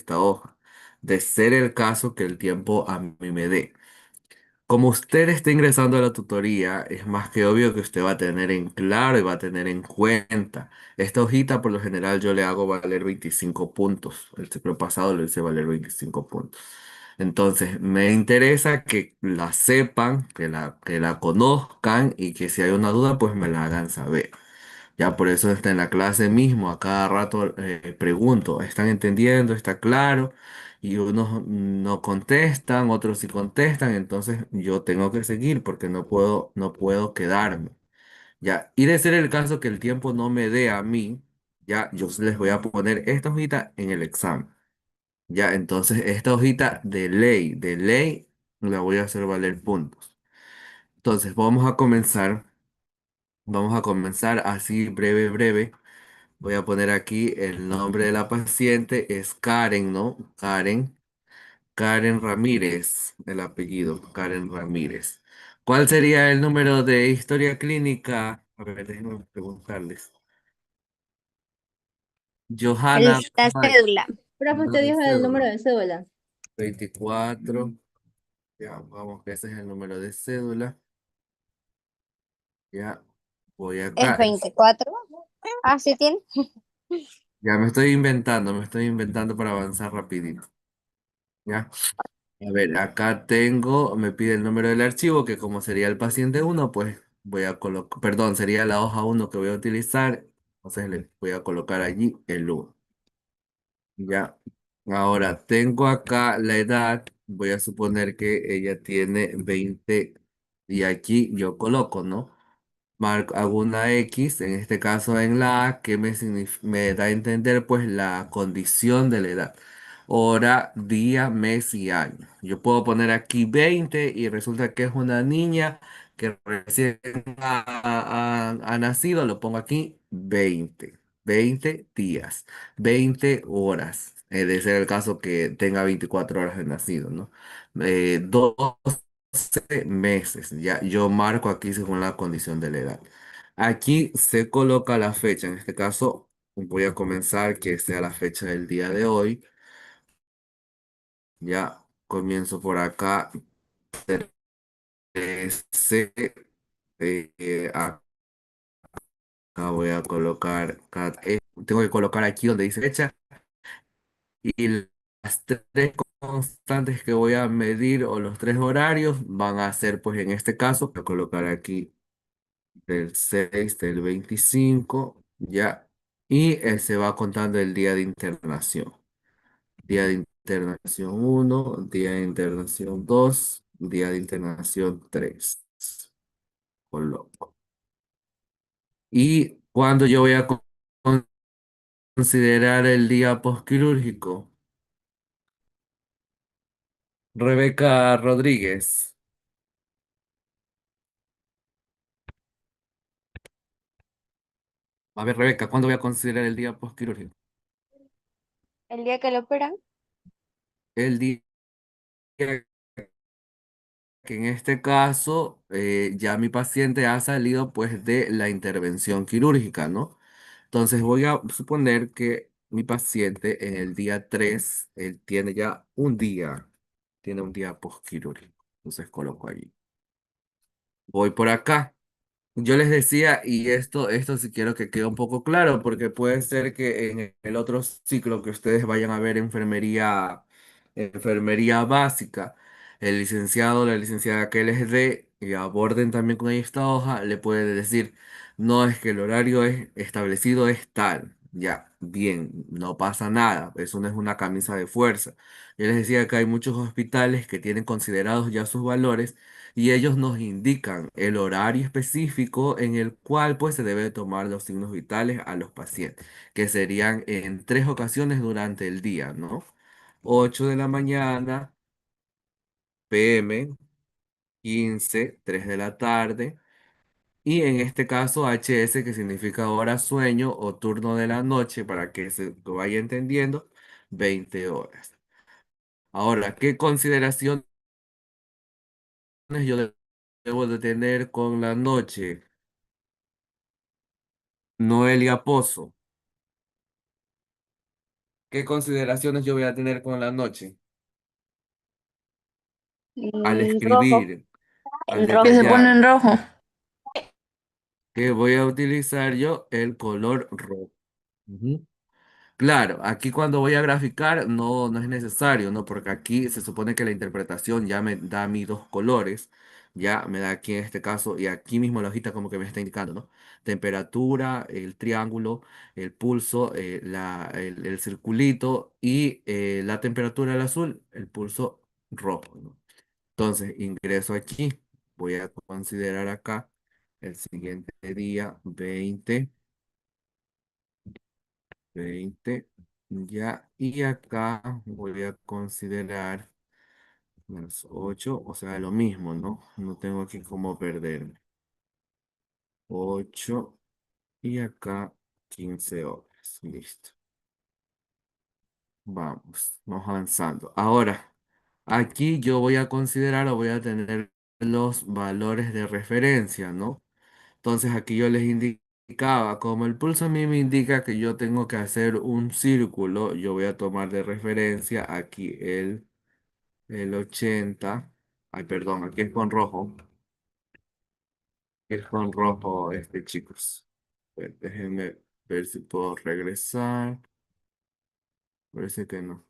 esta hoja, de ser el caso que el tiempo a mí me dé. Como usted está ingresando a la tutoría, es más que obvio que usted va a tener en claro y va a tener en cuenta. Esta hojita, por lo general, yo le hago valer 25 puntos. El ciclo pasado lo hice valer 25 puntos. Entonces, me interesa que la sepan, que la conozcan y que si hay una duda, pues me la hagan saber. Ya por eso está en la clase mismo, a cada rato pregunto, ¿están entendiendo? ¿Está claro? Y unos no contestan, otros sí contestan, entonces yo tengo que seguir porque no puedo quedarme. Ya, y de ser el caso que el tiempo no me dé a mí, ya yo les voy a poner esta hojita en el examen. Ya, entonces esta hojita de ley, la voy a hacer valer puntos. Entonces vamos a comenzar así breve, breve. Voy a poner aquí el nombre de la paciente, es Karen, ¿no? Karen Ramírez, el apellido, Karen Ramírez. ¿Cuál sería el número de historia clínica? A ver, déjenme preguntarles. Johanna, La ¿cómo es? cédula. Profe, Número usted de dijo el número cédula. de cédula. 24. Ya, vamos, que ese es el número de cédula. Ya, voy Es acá. 24. Ah, sí tiene. Ya me estoy inventando para avanzar rapidito. ¿Ya? A ver, acá tengo, me pide el número del archivo, que como sería el paciente uno, pues voy a colocar, perdón, sería la hoja uno que voy a utilizar, entonces le voy a colocar allí el uno. Ya. Ahora, tengo acá la edad, voy a suponer que ella tiene 20 y aquí yo coloco, ¿no? Hago una X, en este caso en la A, que me da a entender pues la condición de la edad. Hora, día, mes y año. Yo puedo poner aquí 20 y resulta que es una niña que recién ha nacido, lo pongo aquí 20 días, 20 horas. De ser el caso que tenga 24 horas de nacido, ¿no? 12 meses. Ya, yo marco aquí según la condición de la edad. Aquí se coloca la fecha. En este caso, voy a comenzar que sea la fecha del día de hoy. Ya comienzo por acá. 13, acá voy a colocar. Tengo que colocar aquí donde dice fecha. Y las tres constantes que voy a medir o los tres horarios van a ser, pues en este caso, voy a colocar aquí del 6 del 25 ya, y se va contando el día de internación. Día de internación uno, día de internación 2, día de internación 3. Coloco. ¿Y cuando yo voy a considerar el día postquirúrgico? Rebeca Rodríguez. A ver, Rebeca, ¿cuándo voy a considerar el día postquirúrgico? El día que lo operan. El día que en este caso ya mi paciente ha salido pues de la intervención quirúrgica, ¿no? Entonces voy a suponer que mi paciente en el día 3 él tiene un día postquirúrgico. Entonces coloco allí. Voy por acá. Yo les decía, y esto sí quiero que quede un poco claro, porque puede ser que en el otro ciclo que ustedes vayan a ver enfermería básica, el licenciado o la licenciada que les dé y aborden también con esta hoja, le puede decir, no es que el horario es establecido es tal, ya, bien, no pasa nada, eso no es una camisa de fuerza. Yo les decía que hay muchos hospitales que tienen considerados ya sus valores y ellos nos indican el horario específico en el cual pues se debe tomar los signos vitales a los pacientes, que serían en tres ocasiones durante el día, ¿no? 8 de la mañana, PM, 15, 3 de la tarde, y en este caso HS, que significa hora sueño o turno de la noche, para que se lo vaya entendiendo, 20 horas. Ahora, ¿qué consideraciones yo debo de tener con la noche? Noelia Pozo. ¿Qué consideraciones yo voy a tener con la noche? Al Rojo, escribir, al el Que rojo. se pone en detallar, rojo. que voy a utilizar yo el color rojo. Ujú. Claro, aquí cuando voy a graficar no es necesario, ¿no? Porque aquí se supone que la interpretación ya me da a mí dos colores, ya me da aquí en este caso, y aquí mismo la hojita como que me está indicando, ¿no? Temperatura, el triángulo, el pulso, el circulito y la temperatura del azul, el pulso rojo, ¿no? Entonces ingreso aquí, voy a considerar acá el siguiente día, 20 ya, y acá voy a considerar -8, o sea, lo mismo, ¿no? No tengo aquí cómo perderme. 8 y acá 15 horas. Listo. Vamos avanzando. Ahora, aquí yo voy a considerar o voy a tener los valores de referencia, ¿no? Entonces aquí yo les indicaba, como el pulso a mí me indica que yo tengo que hacer un círculo, yo voy a tomar de referencia aquí el 80. Ay, perdón, aquí es con rojo. Es con rojo, chicos. Déjenme ver si puedo regresar. Parece que no.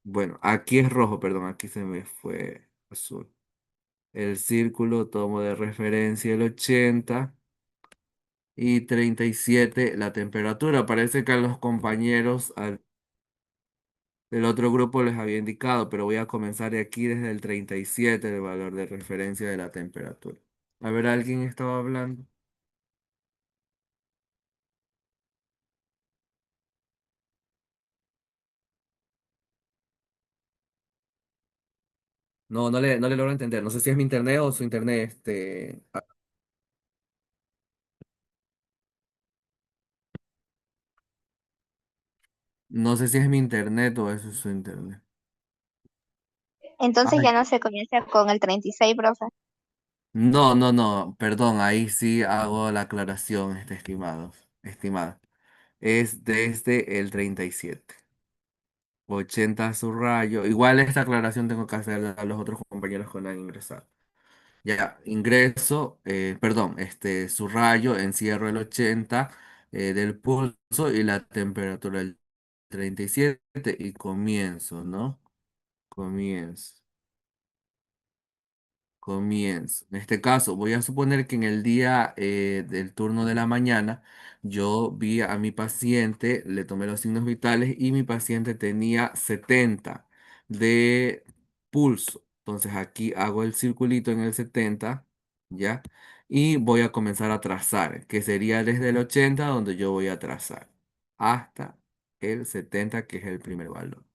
Bueno, aquí es rojo, perdón, aquí se me fue azul. El círculo tomo de referencia el 80 y 37 la temperatura. Parece que a los compañeros del otro grupo les había indicado, pero voy a comenzar de aquí desde el 37 el valor de referencia de la temperatura. A ver, ¿alguien estaba hablando? No le logro entender. No sé si es mi internet o su internet, no sé si es mi internet o eso es su internet. Entonces Ay, ya no se comienza con el 36, profe. no, perdón, ahí sí hago la aclaración, estimada. Es desde el 37. 80 subrayo. Igual esta aclaración tengo que hacerla a los otros compañeros que no han ingresado. Ya, ingreso, perdón, subrayo, encierro el 80 del pulso y la temperatura del 37 y comienzo, ¿no? Comienzo. Comienzo. En este caso, voy a suponer que en el día del turno de la mañana, yo vi a mi paciente, le tomé los signos vitales y mi paciente tenía 70 de pulso. Entonces aquí hago el circulito en el 70, ¿ya? Y voy a comenzar a trazar, que sería desde el 80 donde yo voy a trazar, hasta el 70, que es el primer valor.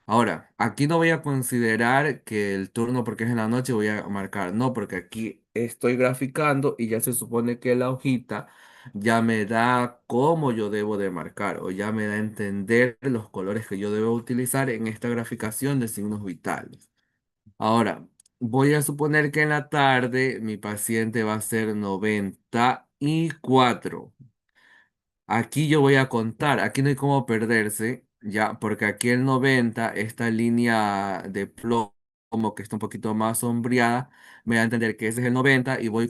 Ahora, aquí no voy a considerar que el turno, porque es en la noche, voy a marcar. No, porque aquí estoy graficando y ya se supone que la hojita ya me da cómo yo debo de marcar o ya me da a entender los colores que yo debo utilizar en esta graficación de signos vitales. Ahora, voy a suponer que en la tarde mi paciente va a ser 94. Aquí yo voy a contar, aquí no hay cómo perderse, ya, porque aquí el 90, esta línea de plomo que está un poquito más sombreada, me da a entender que ese es el 90 y voy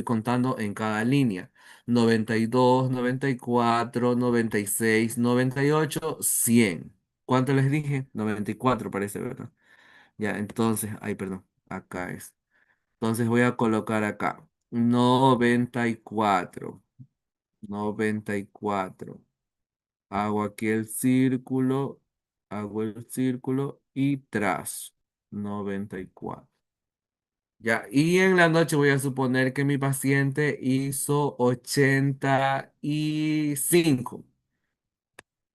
contando en cada línea. 92, 94, 96, 98, 100. ¿Cuánto les dije? 94 parece, ¿verdad? Ya, entonces, ay, perdón, acá es. Entonces voy a colocar acá 94, 94. Hago aquí hago el círculo y trazo 94. Ya, y en la noche voy a suponer que mi paciente hizo 85.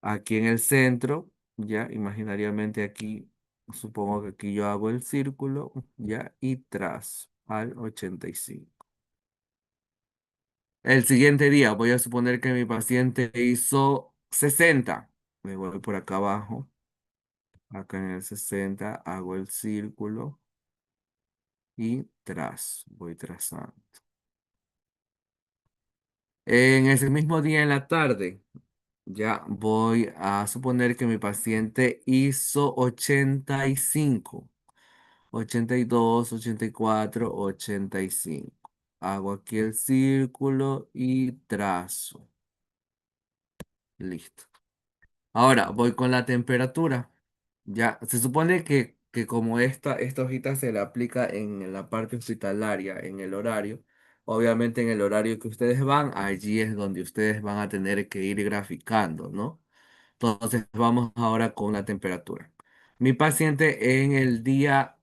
Aquí en el centro, ya, imaginariamente aquí, supongo que aquí yo hago el círculo, ya, y trazo al 85. El siguiente día voy a suponer que mi paciente hizo 60. Me voy por acá abajo. Acá en el 60 hago el círculo y trazo, voy trazando. En ese mismo día en la tarde, Ya voy a suponer que mi paciente hizo 85, 82, 84, 85. Hago aquí el círculo y trazo. Listo. Ahora voy con la temperatura. Ya, se supone que como esta hojita se le aplica en la parte hospitalaria, en el horario, obviamente en el horario que ustedes van, allí es donde ustedes van a tener que ir graficando, ¿no? Entonces vamos ahora con la temperatura. Mi paciente en el día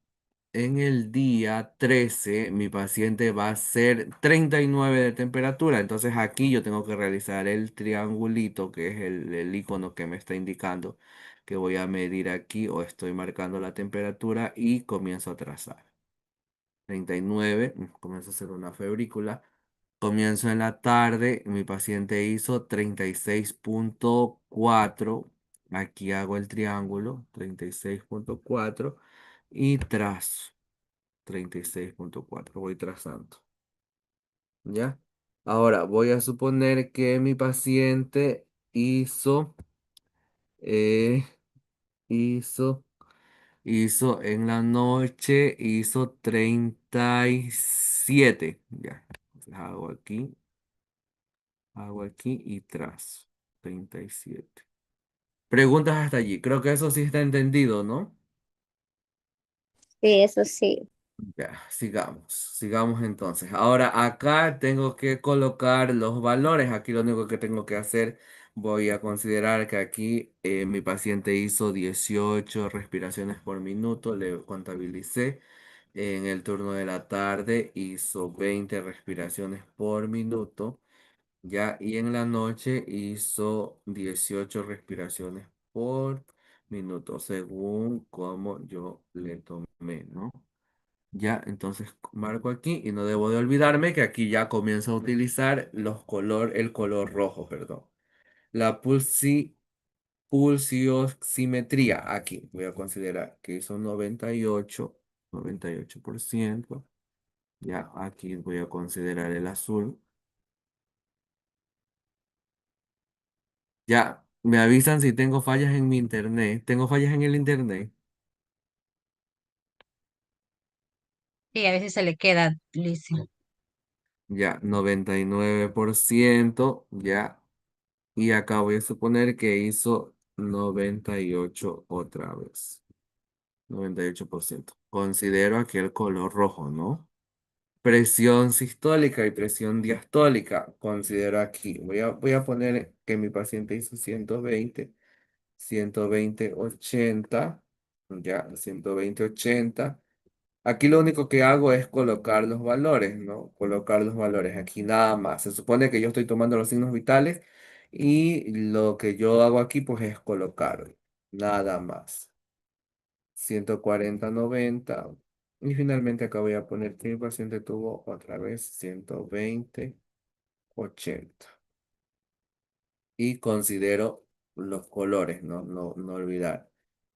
13, mi paciente va a ser 39 de temperatura. Entonces aquí yo tengo que realizar el triangulito, que es el icono que me está indicando que voy a medir aquí o estoy marcando la temperatura y comienzo a trazar. 39, comienzo a hacer una febrícula. Comienzo en la tarde, mi paciente hizo 36,4. Aquí hago el triángulo, 36,4 y trazo 36,4. Voy trazando, ¿ya? Ahora voy a suponer que mi paciente eh, hizo, hizo en la noche, hizo 37. Ya, entonces hago aquí y trazo 37. Preguntas hasta allí. Creo que eso sí está entendido, ¿no? Sí, eso sí. Ya, sigamos entonces. Ahora acá tengo que colocar los valores. Aquí lo único que tengo que hacer, voy a considerar que aquí mi paciente hizo 18 respiraciones por minuto, le contabilicé. En el turno de la tarde hizo 20 respiraciones por minuto. Ya, y en la noche hizo 18 respiraciones por minuto, según como yo le tomé, ¿no? Ya, entonces marco aquí y no debo de olvidarme que aquí ya comienzo a utilizar el color rojo, perdón. La pulsioximetría, aquí voy a considerar que hizo 98%. Ya, aquí voy a considerar el azul. Ya, me avisan si tengo fallas en mi internet. ¿Tengo fallas en el internet? Y a veces se le queda, Lizzy. Ya, 99%. Ya. Y acá voy a suponer que hizo 98 otra vez. 98%. Considero aquí el color rojo, ¿no? Presión sistólica y presión diastólica. Considero aquí. Voy a poner que mi paciente hizo 120, 80. Ya, 120, 80. Aquí lo único que hago es colocar los valores, ¿no? Colocar los valores aquí nada más. Se supone que yo estoy tomando los signos vitales y lo que yo hago aquí pues es colocar nada más. 140, 90. Y finalmente acá voy a poner que mi paciente tuvo otra vez 120, 80. Y considero los colores, ¿no? No, no olvidar.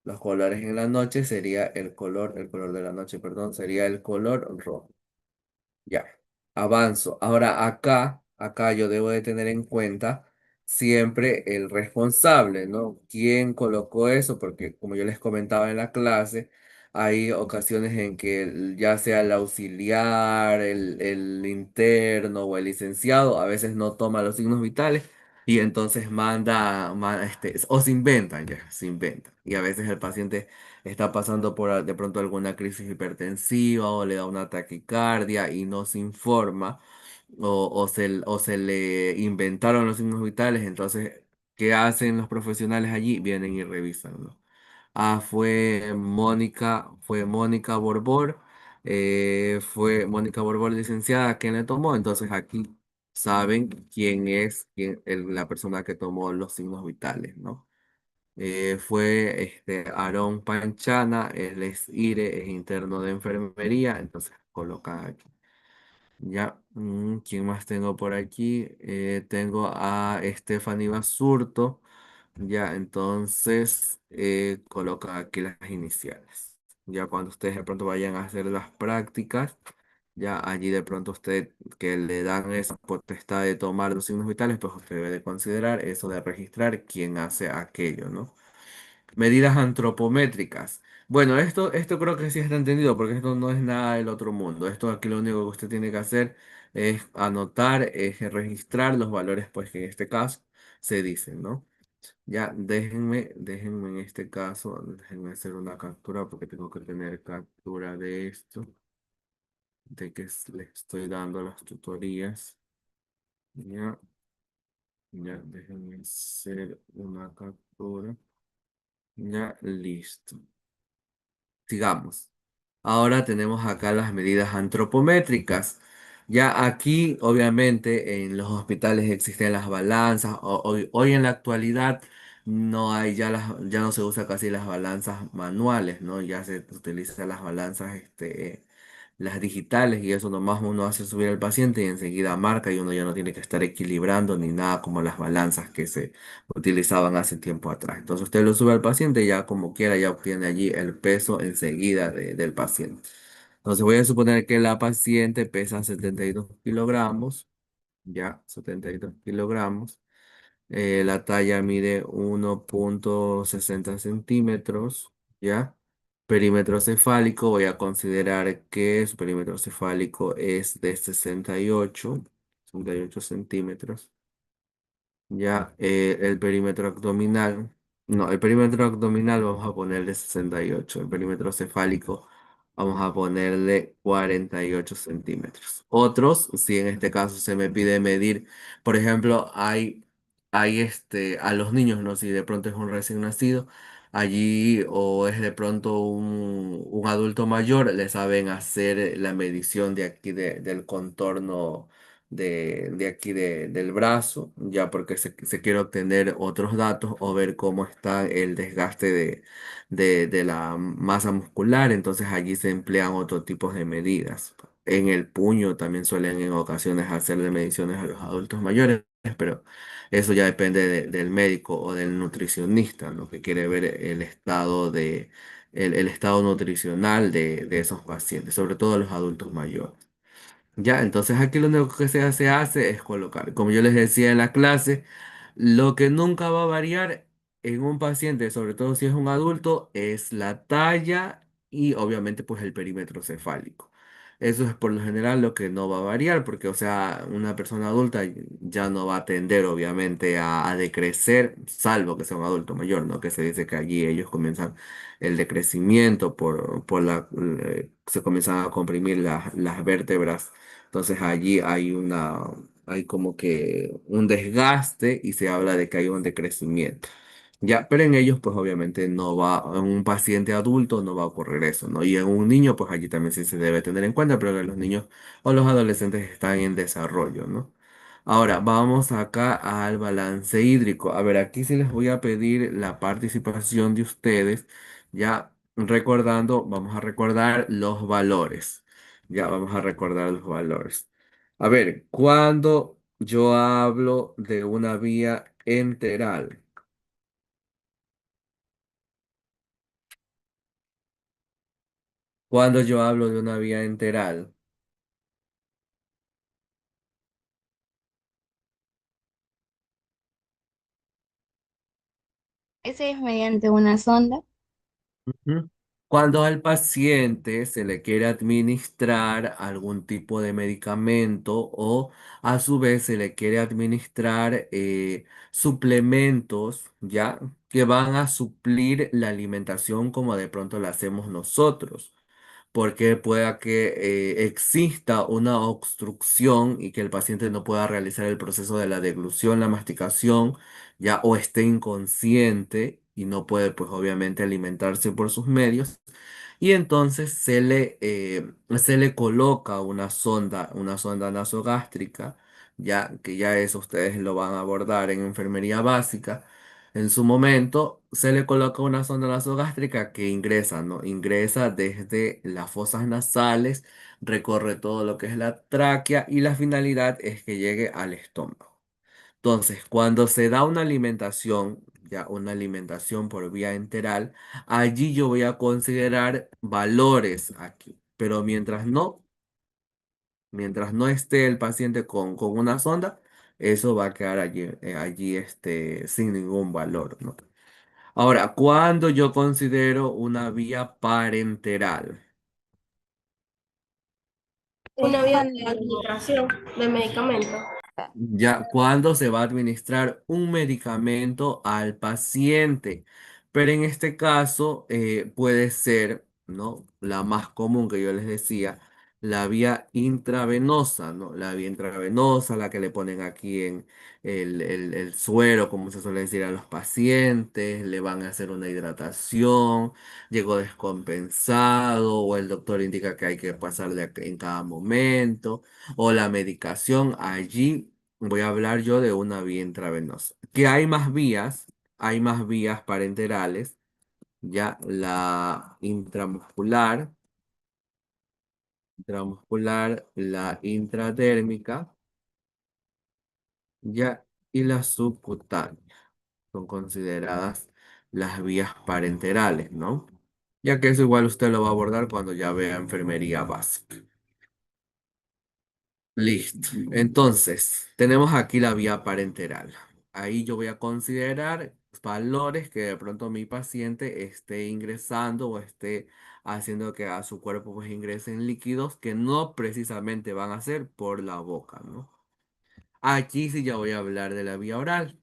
Los colores en la noche sería el color de la noche, perdón, sería el color rojo. Ya, avanzo. Ahora acá yo debo de tener en cuenta siempre el responsable, ¿no? ¿Quién colocó eso? Porque como yo les comentaba en la clase, hay ocasiones en que ya sea el auxiliar, el interno o el licenciado, a veces no toma los signos vitales y entonces o se inventan, ya, se inventan. Y a veces el paciente está pasando por de pronto alguna crisis hipertensiva o le da una taquicardia y no se informa o se le inventaron los signos vitales, entonces, ¿qué hacen los profesionales allí? Vienen y revisan, ¿no? Fue Mónica Borbor licenciada quien le tomó, entonces aquí saben la persona que tomó los signos vitales, ¿no? Fue Aarón Panchana, él es IRE, es interno de enfermería, entonces colocan aquí. Ya, ¿quién más tengo por aquí? Tengo a Stephanie Basurto, ya, entonces colocan aquí las iniciales. Ya cuando ustedes de pronto vayan a hacer las prácticas, Ya allí de pronto usted que le dan esa potestad de tomar los signos vitales, pues usted debe de considerar eso de registrar quién hace aquello, ¿no? Medidas antropométricas. Bueno, esto creo que sí está entendido porque esto no es nada del otro mundo. Esto aquí lo único que usted tiene que hacer es anotar, es registrar los valores, pues que en este caso se dicen, ¿no? Ya, déjenme en este caso, déjenme hacer una captura porque tengo que tener captura de esto, de que les estoy dando las tutorías. Ya, ya, déjenme hacer una captura. Ya, listo. Sigamos. Ahora tenemos acá las medidas antropométricas. Ya aquí, obviamente, en los hospitales existen las balanzas. Hoy en la actualidad no hay ya no se usa casi las balanzas manuales, ¿no? Ya se utilizan las balanzas, las digitales y eso nomás uno hace subir al paciente y enseguida marca y uno ya no tiene que estar equilibrando ni nada como las balanzas que se utilizaban hace tiempo atrás. Entonces usted lo sube al paciente y ya como quiera ya obtiene allí el peso enseguida del paciente. Entonces voy a suponer que la paciente pesa 72 kilogramos, ya 72 kilogramos. La talla mide 1,60 centímetros, ¿ya? Perímetro cefálico, voy a considerar que su perímetro cefálico es de 68 centímetros. Ya, el perímetro abdominal, no, el perímetro abdominal vamos a ponerle 68, el perímetro cefálico vamos a ponerle 48 centímetros. Otros, si en este caso se me pide medir, por ejemplo, hay a los niños, ¿no? Si de pronto es un recién nacido, allí o es de pronto un adulto mayor, le saben hacer la medición de aquí del contorno de aquí del brazo, ya porque se quiere obtener otros datos o ver cómo está el desgaste de la masa muscular, entonces allí se emplean otro tipo de medidas. En el puño también suelen en ocasiones hacerle mediciones a los adultos mayores, pero eso ya depende del médico o del nutricionista, ¿no? Que quiere ver el estado nutricional de esos pacientes, sobre todo los adultos mayores. Ya, entonces aquí lo único que se hace es colocar, como yo les decía en la clase, lo que nunca va a variar en un paciente, sobre todo si es un adulto, es la talla y obviamente pues el perímetro cefálico. Eso es por lo general lo que no va a variar, porque o sea, una persona adulta ya no va a tender obviamente a decrecer, salvo que sea un adulto mayor, ¿no? Que se dice que allí ellos comienzan el decrecimiento se comienzan a comprimir las vértebras, entonces allí hay como que un desgaste y se habla de que hay un decrecimiento. Ya, pero en ellos, pues obviamente no va, en un paciente adulto no va a ocurrir eso, ¿no? Y en un niño, pues allí también sí se debe tener en cuenta, pero que los niños o los adolescentes están en desarrollo, ¿no? Ahora, vamos acá al balance hídrico. A ver, aquí sí les voy a pedir la participación de ustedes, ya recordando, vamos a recordar los valores. Ya vamos a recordar los valores. A ver, cuando yo hablo de una vía enteral, cuando yo hablo de una vía enteral, Ese es mediante una sonda. ujú, cuando al paciente se le quiere administrar algún tipo de medicamento o a su vez se le quiere administrar suplementos, ¿ya? Que van a suplir la alimentación como de pronto la hacemos nosotros, porque pueda que exista una obstrucción y que el paciente no pueda realizar el proceso de la deglución, la masticación, ya o esté inconsciente y no puede, pues obviamente, alimentarse por sus medios. Y entonces se le coloca una sonda nasogástrica, ya que ya eso ustedes lo van a abordar en enfermería básica. En su momento se le coloca una sonda nasogástrica que ingresa, ¿no? Ingresa desde las fosas nasales, recorre todo lo que es la tráquea y la finalidad es que llegue al estómago. Entonces, cuando se da una alimentación, ya una alimentación por vía enteral, allí yo voy a considerar valores aquí, pero mientras no Mientras no esté el paciente con una sonda, eso va a quedar allí sin ningún valor, ¿no? Ahora, ¿cuándo yo considero una vía parenteral? Una vía de Cuando administración de medicamentos. Ya cuando se va a administrar un medicamento al paciente. Pero en este caso puede ser, ¿no? La más común que yo les decía, la vía intravenosa, ¿no? La vía intravenosa, la que le ponen aquí en el suero, como se suele decir a los pacientes, le van a hacer una hidratación, llegó descompensado, o el doctor indica que hay que pasarle en cada momento o la medicación, allí voy a hablar yo de una vía intravenosa. Que hay más vías parenterales, ya la intramuscular, la intradérmica, ya, y la subcutánea. Son consideradas las vías parenterales, ¿no? Ya que eso igual usted lo va a abordar cuando ya vea enfermería básica. Listo. Entonces, tenemos aquí la vía parenteral. Ahí yo voy a considerar valores que de pronto mi paciente esté ingresando o esté haciendo que a su cuerpo pues ingresen líquidos que no precisamente van a ser por la boca, ¿no? Aquí sí ya voy a hablar de la vía oral.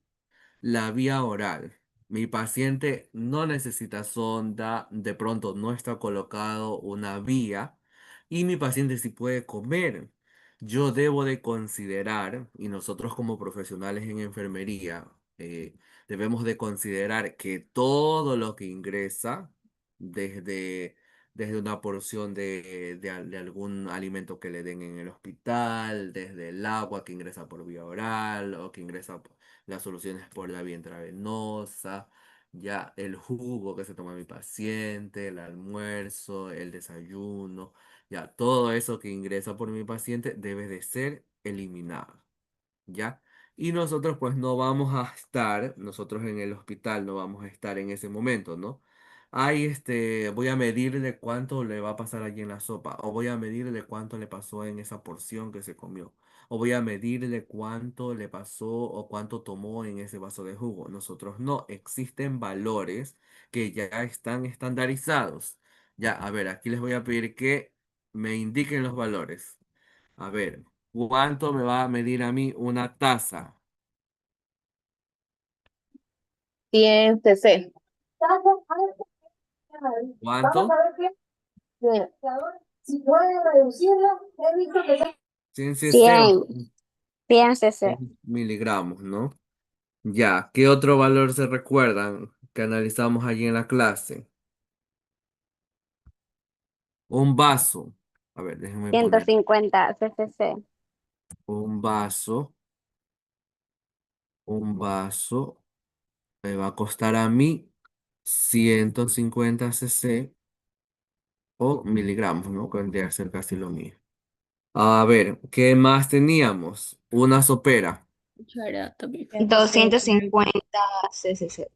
La vía oral. Mi paciente no necesita sonda, de pronto no está colocado una vía y mi paciente sí puede comer. Yo debo de considerar, y nosotros como profesionales en enfermería, debemos de considerar que todo lo que ingresa, desde, desde una porción de algún alimento que le den en el hospital, desde el agua que ingresa por vía oral o que ingresa las soluciones por la vía intravenosa, ya el jugo que se toma mi paciente, el almuerzo, el desayuno, ya todo eso que ingresa por mi paciente debe de ser eliminado. ¿Ya? Y nosotros pues no vamos a estar, nosotros en el hospital no vamos a estar en ese momento, ¿no? Ahí voy a medirle cuánto le va a pasar allí en la sopa, o voy a medirle cuánto le pasó en esa porción que se comió, o voy a medirle cuánto le pasó o cuánto tomó en ese vaso de jugo. Nosotros no, existen valores que ya están estandarizados. Ya, a ver, aquí les voy a pedir que me indiquen los valores. A ver, ¿cuánto me va a medir a mí una taza? 100 cc. Vamos ¿Cuánto? a ver qué. Mira, si pueden reducirlo, he visto que son 100 cc o 100, 100 cc. 100 miligramos, ¿no? Ya, ¿qué otro valor se recuerdan que analizamos allí en la clase? Un vaso. A ver, déjenme poner 150 ccc. un vaso. Un vaso me va a costar a mí 150 cc o miligramos, ¿no? Que vendría a ser casi lo mismo. A ver, ¿qué más teníamos? Una sopera. Cuchara también. 250 ccc.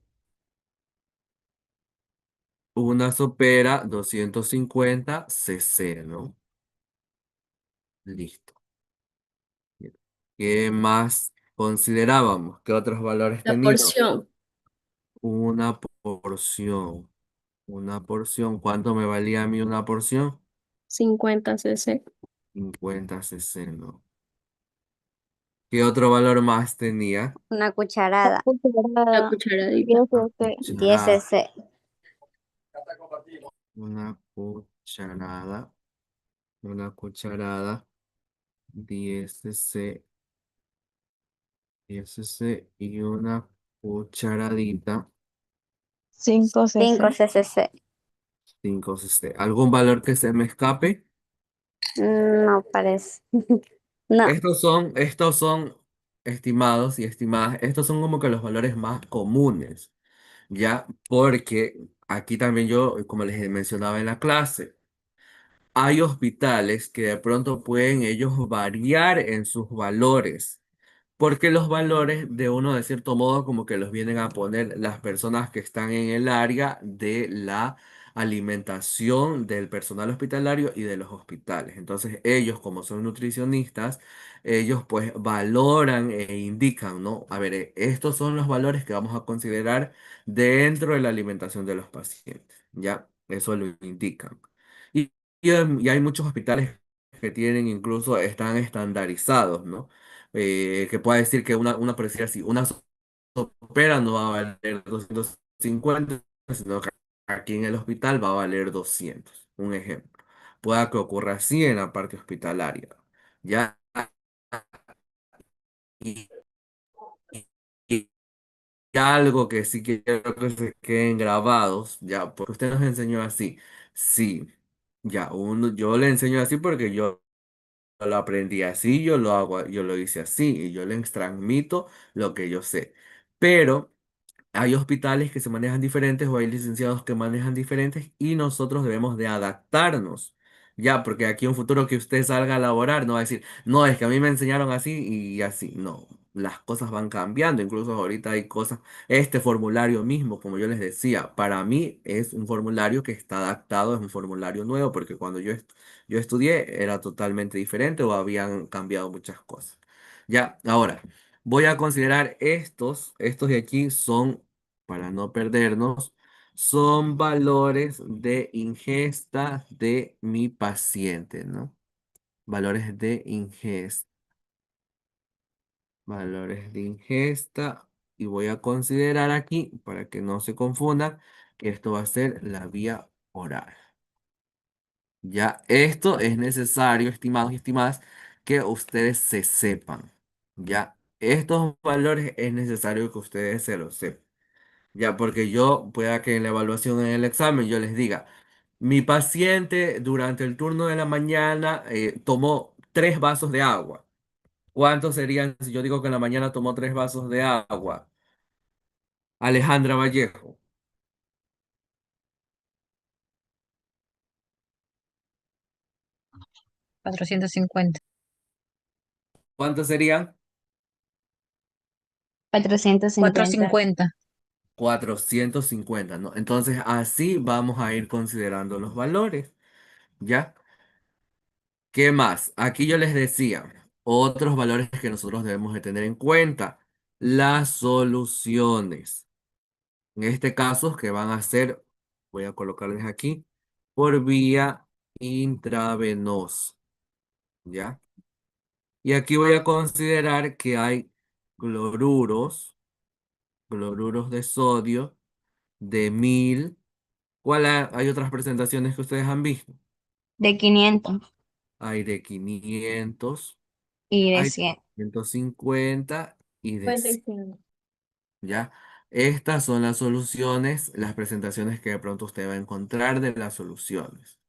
Una sopera 250 cc, ¿no? Listo. ¿Qué más considerábamos? ¿Qué otros valores La teníamos? porción, Una porción. Una porción. ¿Cuánto me valía a mí una porción? 50 cc. 50 cc, ¿no? ¿Qué otro valor más tenía? Una cucharada. La Cucharada. cucharadita. 10 Una cc. 10 cucharada. cc. Una cucharada. Una cucharada. 10 cc. 10 cc y una cucharadita. 5 5 cc. ccc. 5 cc. ¿Algún valor que se me escape? No parece. No. Estos son estimados y estimadas. Estos son como que los valores más comunes, ¿ya? Porque aquí también yo, como les mencionaba en la clase, hay hospitales que de pronto pueden ellos variar en sus valores. Porque los valores de uno, de cierto modo, como que los vienen a poner las personas que están en el área de la alimentación del personal hospitalario y de los hospitales. Entonces ellos, como son nutricionistas, ellos pues valoran e indican, ¿no? A ver, estos son los valores que vamos a considerar dentro de la alimentación de los pacientes, ¿ya? Eso lo indican. Y, y hay muchos hospitales que tienen incluso, están estandarizados, ¿no? Que puede decir que una, por decir así, una sopera no va a valer 250, sino que aquí en el hospital va a valer 200, un ejemplo. Pueda que ocurra así en la parte hospitalaria. Ya, y, y- y algo que sí quiero que se queden grabados, ya, porque usted nos enseñó así. Sí, ya, yo le enseño así porque yo lo aprendí así, yo lo hago, yo lo hice así, y yo les transmito lo que yo sé. Pero hay hospitales que se manejan diferentes o hay licenciados que manejan diferentes y nosotros debemos de adaptarnos. Ya, porque aquí un futuro que usted salga a laborar no va a decir, no, es que a mí me enseñaron así y así. No, las cosas van cambiando. Incluso ahorita hay cosas, este formulario mismo, como yo les decía, para mí es un formulario que está adaptado, es un formulario nuevo, porque cuando yo estudié era totalmente diferente o habían cambiado muchas cosas. Ya, ahora. Voy a considerar estos de aquí son, para no perdernos, son valores de ingesta de mi paciente, ¿no? Valores de ingesta, valores de ingesta. Y voy a considerar aquí, para que no se confundan, que esto va a ser la vía oral. Ya, esto es necesario, estimados y estimadas, que ustedes se sepan. Ya, estos valores es necesario que ustedes se los sepan. Ya, porque yo pueda que en la evaluación en el examen yo les diga, mi paciente durante el turno de la mañana tomó 3 vasos de agua. ¿Cuántos serían si yo digo que en la mañana tomó 3 vasos de agua? Alejandra Vallejo. 450. ¿Cuántos serían? 450. 450. 450, ¿no? Entonces así vamos a ir considerando los valores, ¿ya? ¿Qué más? Aquí yo les decía, otros valores que nosotros debemos de tener en cuenta, las soluciones. En este caso, que van a ser, voy a colocarles aquí, por vía intravenosa, ¿ya? Y aquí voy a considerar que hay cloruros, cloruros de sodio de 1000. Hay otras presentaciones que ustedes han visto? De 500 Hay de 500, y de hay de 100. 150 y de 100, 55. ¿ya? Estas son las soluciones, las presentaciones que de pronto usted va a encontrar de las soluciones.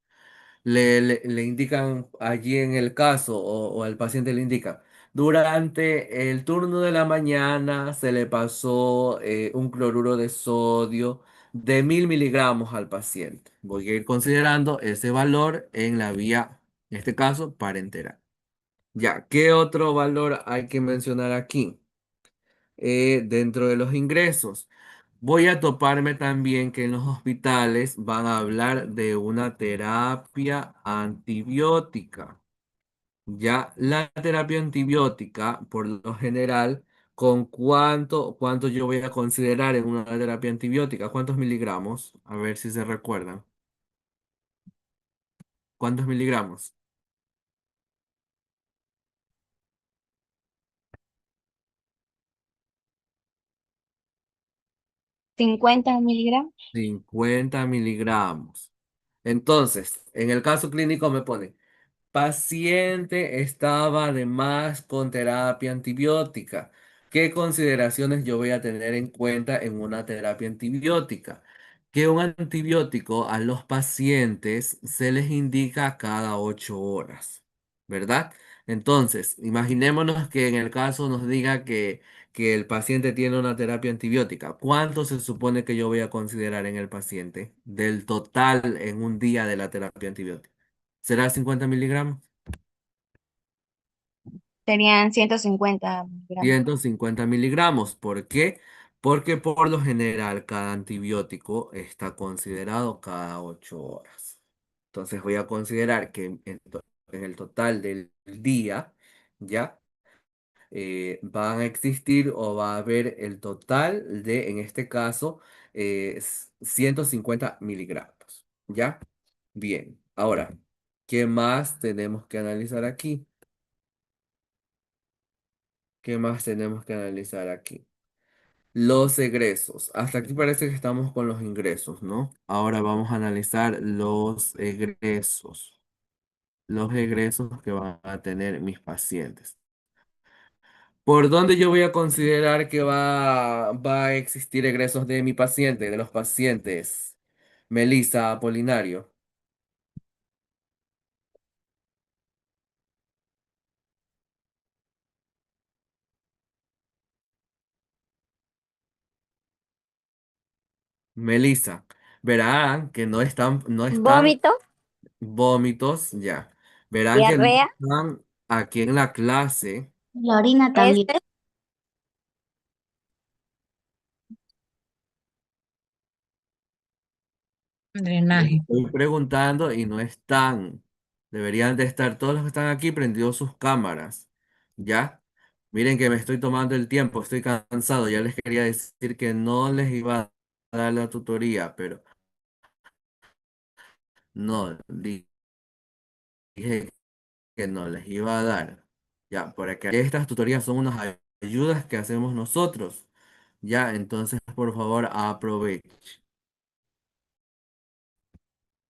Le indican allí en el caso o al paciente le indica, durante el turno de la mañana se le pasó un cloruro de sodio de 1000 miligramos al paciente. Voy a ir considerando ese valor en la vía, en este caso, parentera. Ya, ¿qué otro valor hay que mencionar aquí? Dentro de los ingresos. Voy a toparme también que en los hospitales van a hablar de una terapia antibiótica. Ya la terapia antibiótica, por lo general, ¿con cuánto yo voy a considerar en una terapia antibiótica? ¿Cuántos miligramos? A ver si se recuerdan. ¿Cuántos miligramos? 50 miligramos. 50 miligramos. Entonces, en el caso clínico me pone. Paciente estaba además con terapia antibiótica. ¿Qué consideraciones yo voy a tener en cuenta en una terapia antibiótica? Que un antibiótico a los pacientes se les indica cada 8 horas, ¿verdad? Entonces, imaginémonos que en el caso nos diga que el paciente tiene una terapia antibiótica. ¿Cuánto se supone que yo voy a considerar en el paciente del total en un día de la terapia antibiótica? ¿Será 50 miligramos? Serían 150 miligramos. 150 miligramos. ¿Por qué? porque por lo general cada antibiótico está considerado cada 8 horas. Entonces voy a considerar que en el total del día, ¿ya? Van a existir o va a haber el total de, en este caso, 150 miligramos, ¿ya? Bien, ahora, ¿qué más tenemos que analizar aquí? ¿Qué más tenemos que analizar aquí? Los egresos. Hasta aquí parece que estamos con los ingresos, ¿no? Ahora vamos a analizar los egresos. Los egresos que van a tener mis pacientes. ¿Por dónde yo voy a considerar que va a existir egresos de mi paciente, de los pacientes? Melissa Apolinario. Melissa. Verán que no están Vómito, vómitos, ya. Verán que no diarrea, están aquí en la clase. la orina también. Drenaje. Estoy preguntando y no están. Deberían de estar todos los que están aquí prendidos sus cámaras. ¿Ya? Miren que me estoy tomando el tiempo, estoy cansado. Ya les quería decir que no les iba a dar la tutoría, pero no, dije que no les iba a dar. Ya, porque estas tutorías son unas ayudas que hacemos nosotros. Ya, entonces por favor aprovechen.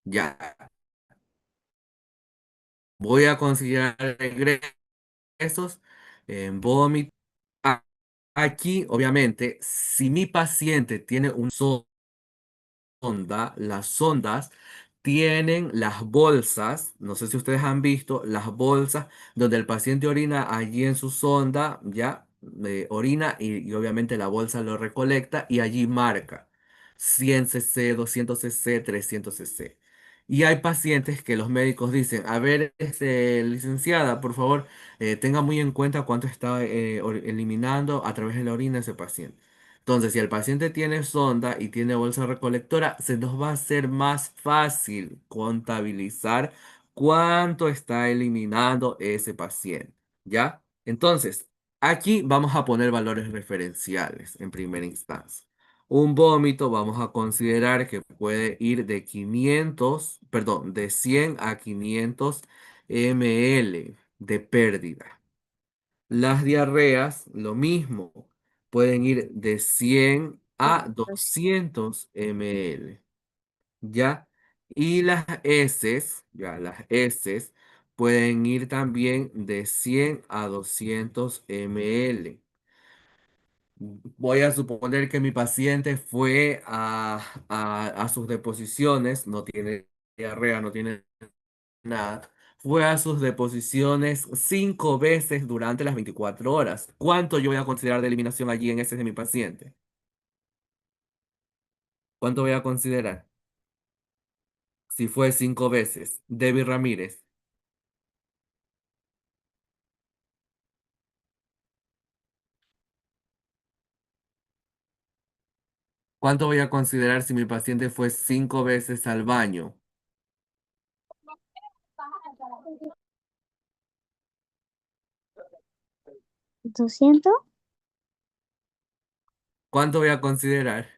Ya, voy a considerar egresos en vómito. Aquí, obviamente, si mi paciente tiene un sonda, las sondas tienen las bolsas, no sé si ustedes han visto, las bolsas donde el paciente orina allí en su sonda, ya orina y obviamente la bolsa lo recolecta y allí marca 100 cc, 200 cc, 300 cc. Y hay pacientes que los médicos dicen, a ver, licenciada, por favor, tenga muy en cuenta cuánto está eliminando a través de la orina ese paciente. Entonces, si el paciente tiene sonda y tiene bolsa recolectora, se nos va a hacer más fácil contabilizar cuánto está eliminando ese paciente, ¿ya? Entonces, aquí vamos a poner valores referenciales en primera instancia. Un vómito vamos a considerar que puede ir de 500, perdón, de 100 a 500 ml de pérdida. Las diarreas, lo mismo, pueden ir de 100 a 200 ml, ¿ya? Y las heces, ya, las heces pueden ir también de 100 a 200 ml. Voy a suponer que mi paciente fue a sus deposiciones, no tiene diarrea, no tiene nada. Fue a sus deposiciones 5 veces durante las 24 horas. ¿Cuánto yo voy a considerar de eliminación allí en ese de mi paciente? ¿Cuánto voy a considerar? Si fue 5 veces. Debbie Ramírez. ¿Cuánto voy a considerar si mi paciente fue 5 veces al baño? 200, ¿Cuánto voy a considerar?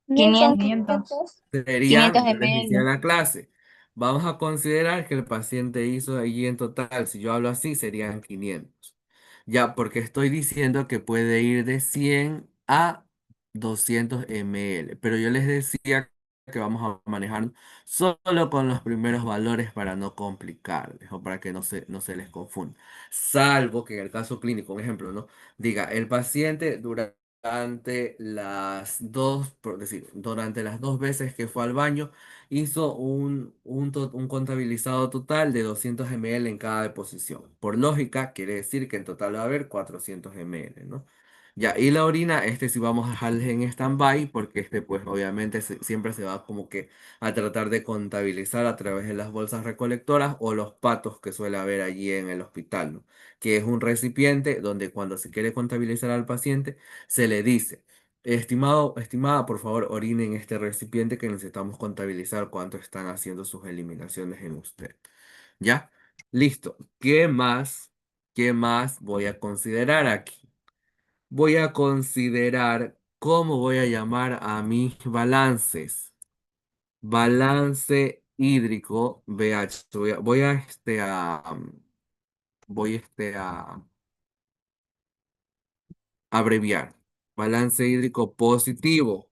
500, 500 Serían, yo les decía en ml. la clase, vamos a considerar que el paciente hizo allí en total, si yo hablo así, serían 500. Ya, porque estoy diciendo que puede ir de 100 a 200 ml, pero yo les decía que vamos a manejar solo con los primeros valores para no complicarles o para que no se les confunda. Salvo que en el caso clínico, un ejemplo, ¿no? Diga, el paciente durante las dos veces que fue al baño, hizo un contabilizado total de 200 ml en cada deposición. Por lógica, quiere decir que en total va a haber 400 ml, ¿no? Ya, y la orina, este sí vamos a dejarles en stand-by porque este pues obviamente siempre se va como que a tratar de contabilizar a través de las bolsas recolectoras o los patos que suele haber allí en el hospital, ¿no? Que es un recipiente donde cuando se quiere contabilizar al paciente se le dice, estimado, estimada, por favor orine en este recipiente que necesitamos contabilizar cuánto están haciendo sus eliminaciones en usted. ¿Ya? Listo. ¿Qué más? ¿Qué más voy a considerar aquí? Voy a considerar cómo voy a llamar a mis balances. Balance hídrico BH. Voy a abreviar. Balance hídrico positivo.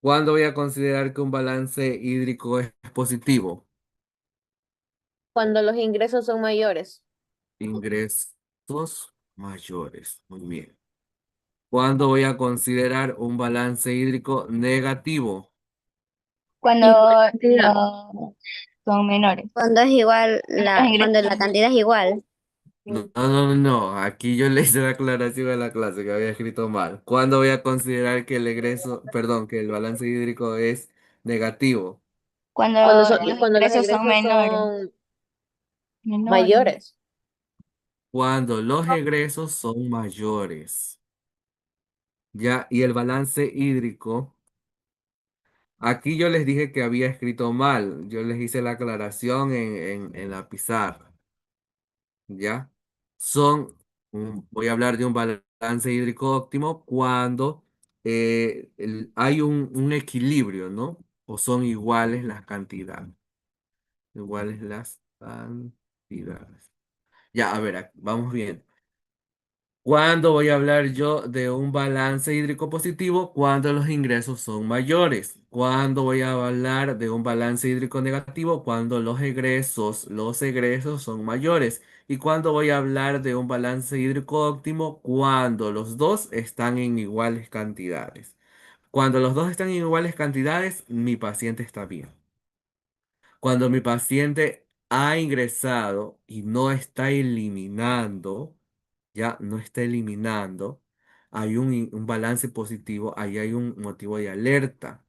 ¿Cuándo voy a considerar que un balance hídrico es positivo? Cuando los ingresos son mayores. Ingresos mayores. Muy bien. ¿Cuándo voy a considerar un balance hídrico negativo? Cuando Igual cantidad. son menores. Cuando es igual, Los ingresos cuando la son cantidad es igual. No, no, no, no. Aquí yo le hice la aclaración a la clase que había escrito mal. ¿Cuándo voy a considerar que el egreso, perdón, que el balance hídrico es negativo? cuando los Cuando los ingresos son egresos menores. son Menores. mayores. Cuando los egresos son mayores. Ya, y el balance hídrico. Aquí yo les dije que había escrito mal. Yo les hice la aclaración en la pizarra. ¿Ya? Voy a hablar de un balance hídrico óptimo cuando hay un equilibrio, ¿no? O son iguales las cantidades. Iguales las cantidades. Ya, a ver, vamos bien. ¿Cuándo voy a hablar yo de un balance hídrico positivo? Cuando los ingresos son mayores. ¿Cuándo voy a hablar de un balance hídrico negativo? Cuando los egresos son mayores. ¿Y cuándo voy a hablar de un balance hídrico óptimo? Cuando los dos están en iguales cantidades. Cuando los dos están en iguales cantidades, mi paciente está bien. Cuando mi paciente ha ingresado y no está eliminando, ya no está eliminando, hay un balance positivo, ahí hay un motivo de alerta.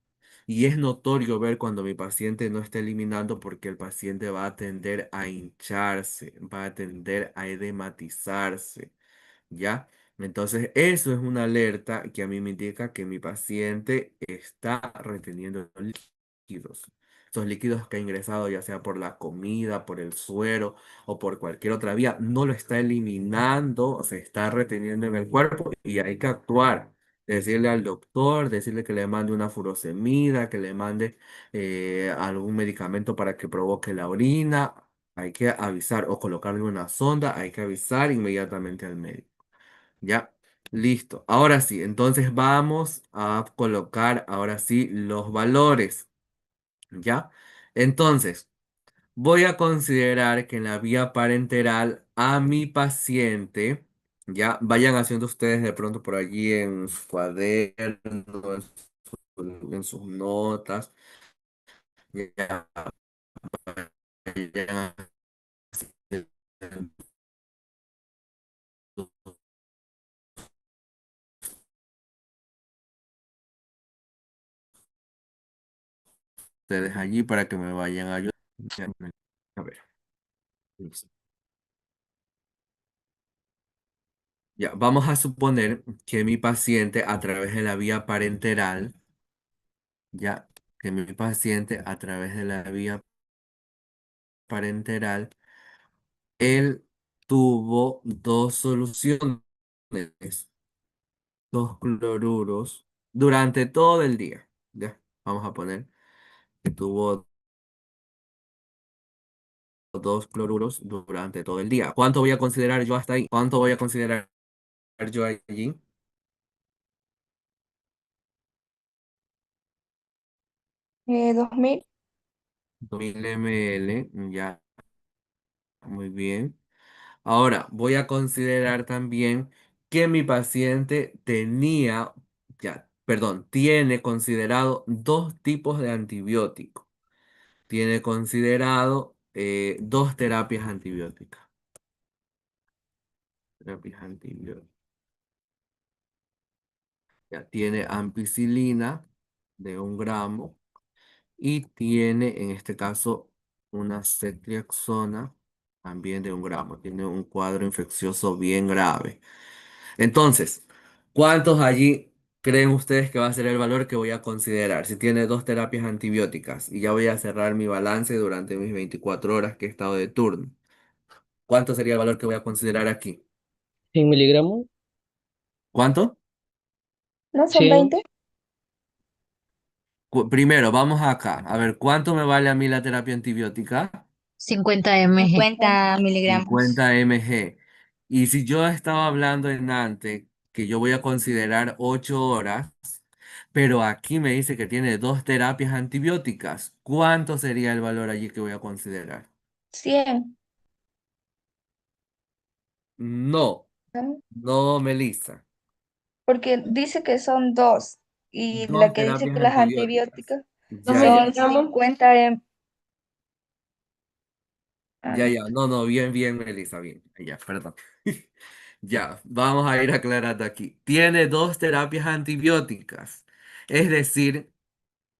Y es notorio ver cuando mi paciente no está eliminando porque el paciente va a tender a hincharse, va a tender a edematizarse, ¿ya? Entonces, eso es una alerta que a mí me indica que mi paciente está reteniendo líquidos. Esos líquidos que ha ingresado, ya sea por la comida, por el suero o por cualquier otra vía, no lo está eliminando, se está reteniendo en el cuerpo y hay que actuar. Decirle al doctor, decirle que le mande una furosemida, que le mande algún medicamento para que provoque la orina. Hay que avisar o colocarle una sonda, hay que avisar inmediatamente al médico. Ya, listo. Ahora sí, entonces vamos a colocar ahora sí los valores. ¿Ya? Entonces, voy a considerar que en la vía parenteral a mi paciente, ya vayan haciendo ustedes de pronto por allí en su cuaderno, en sus notas, ya vayan haciendo ustedes allí para que me vayan a ayudar. A ver, listo. Ya, vamos a suponer que mi paciente a través de la vía parenteral, ya, que mi paciente a través de la vía parenteral, él tuvo dos soluciones, dos cloruros durante todo el día. Ya, vamos a poner que tuvo dos cloruros durante todo el día. ¿Cuánto voy a considerar yo hasta ahí? ¿Cuánto voy a considerar yo allí? 2000. 2000 ml, ya, muy bien. Ahora, voy a considerar también que mi paciente tiene considerado dos tipos de antibióticos. Tiene considerado dos terapias antibióticas. Terapias antibióticas. Ya tiene ampicilina de 1 gramo y tiene, en este caso, una ceftriaxona también de 1 gramo. Tiene un cuadro infeccioso bien grave. Entonces, ¿cuántos allí creen ustedes que va a ser el valor que voy a considerar? Si tiene 2 terapias antibióticas y ya voy a cerrar mi balance durante mis 24 horas que he estado de turno. ¿Cuánto sería el valor que voy a considerar aquí? 100 miligramos. ¿Cuánto? ¿No son 100. 20? Primero, vamos acá. A ver, ¿cuánto me vale a mí la terapia antibiótica? 50 mg. 50 miligramos. 50 mg. Y si yo estaba hablando en antes que yo voy a considerar 8 horas, pero aquí me dice que tiene 2 terapias antibióticas, ¿cuánto sería el valor allí que voy a considerar? 100. No, ¿No? no, Melissa. Porque dice que son dos. Y la Dos que dice terapias que las antibióticas. antibióticas Dos Ya, ya. son miligramos. 50 Ya, no. ya, no, no, bien, bien, Melissa, bien. Ya, perdón. Ya, vamos a ir aclarando aquí. Tiene 2 terapias antibióticas, es decir,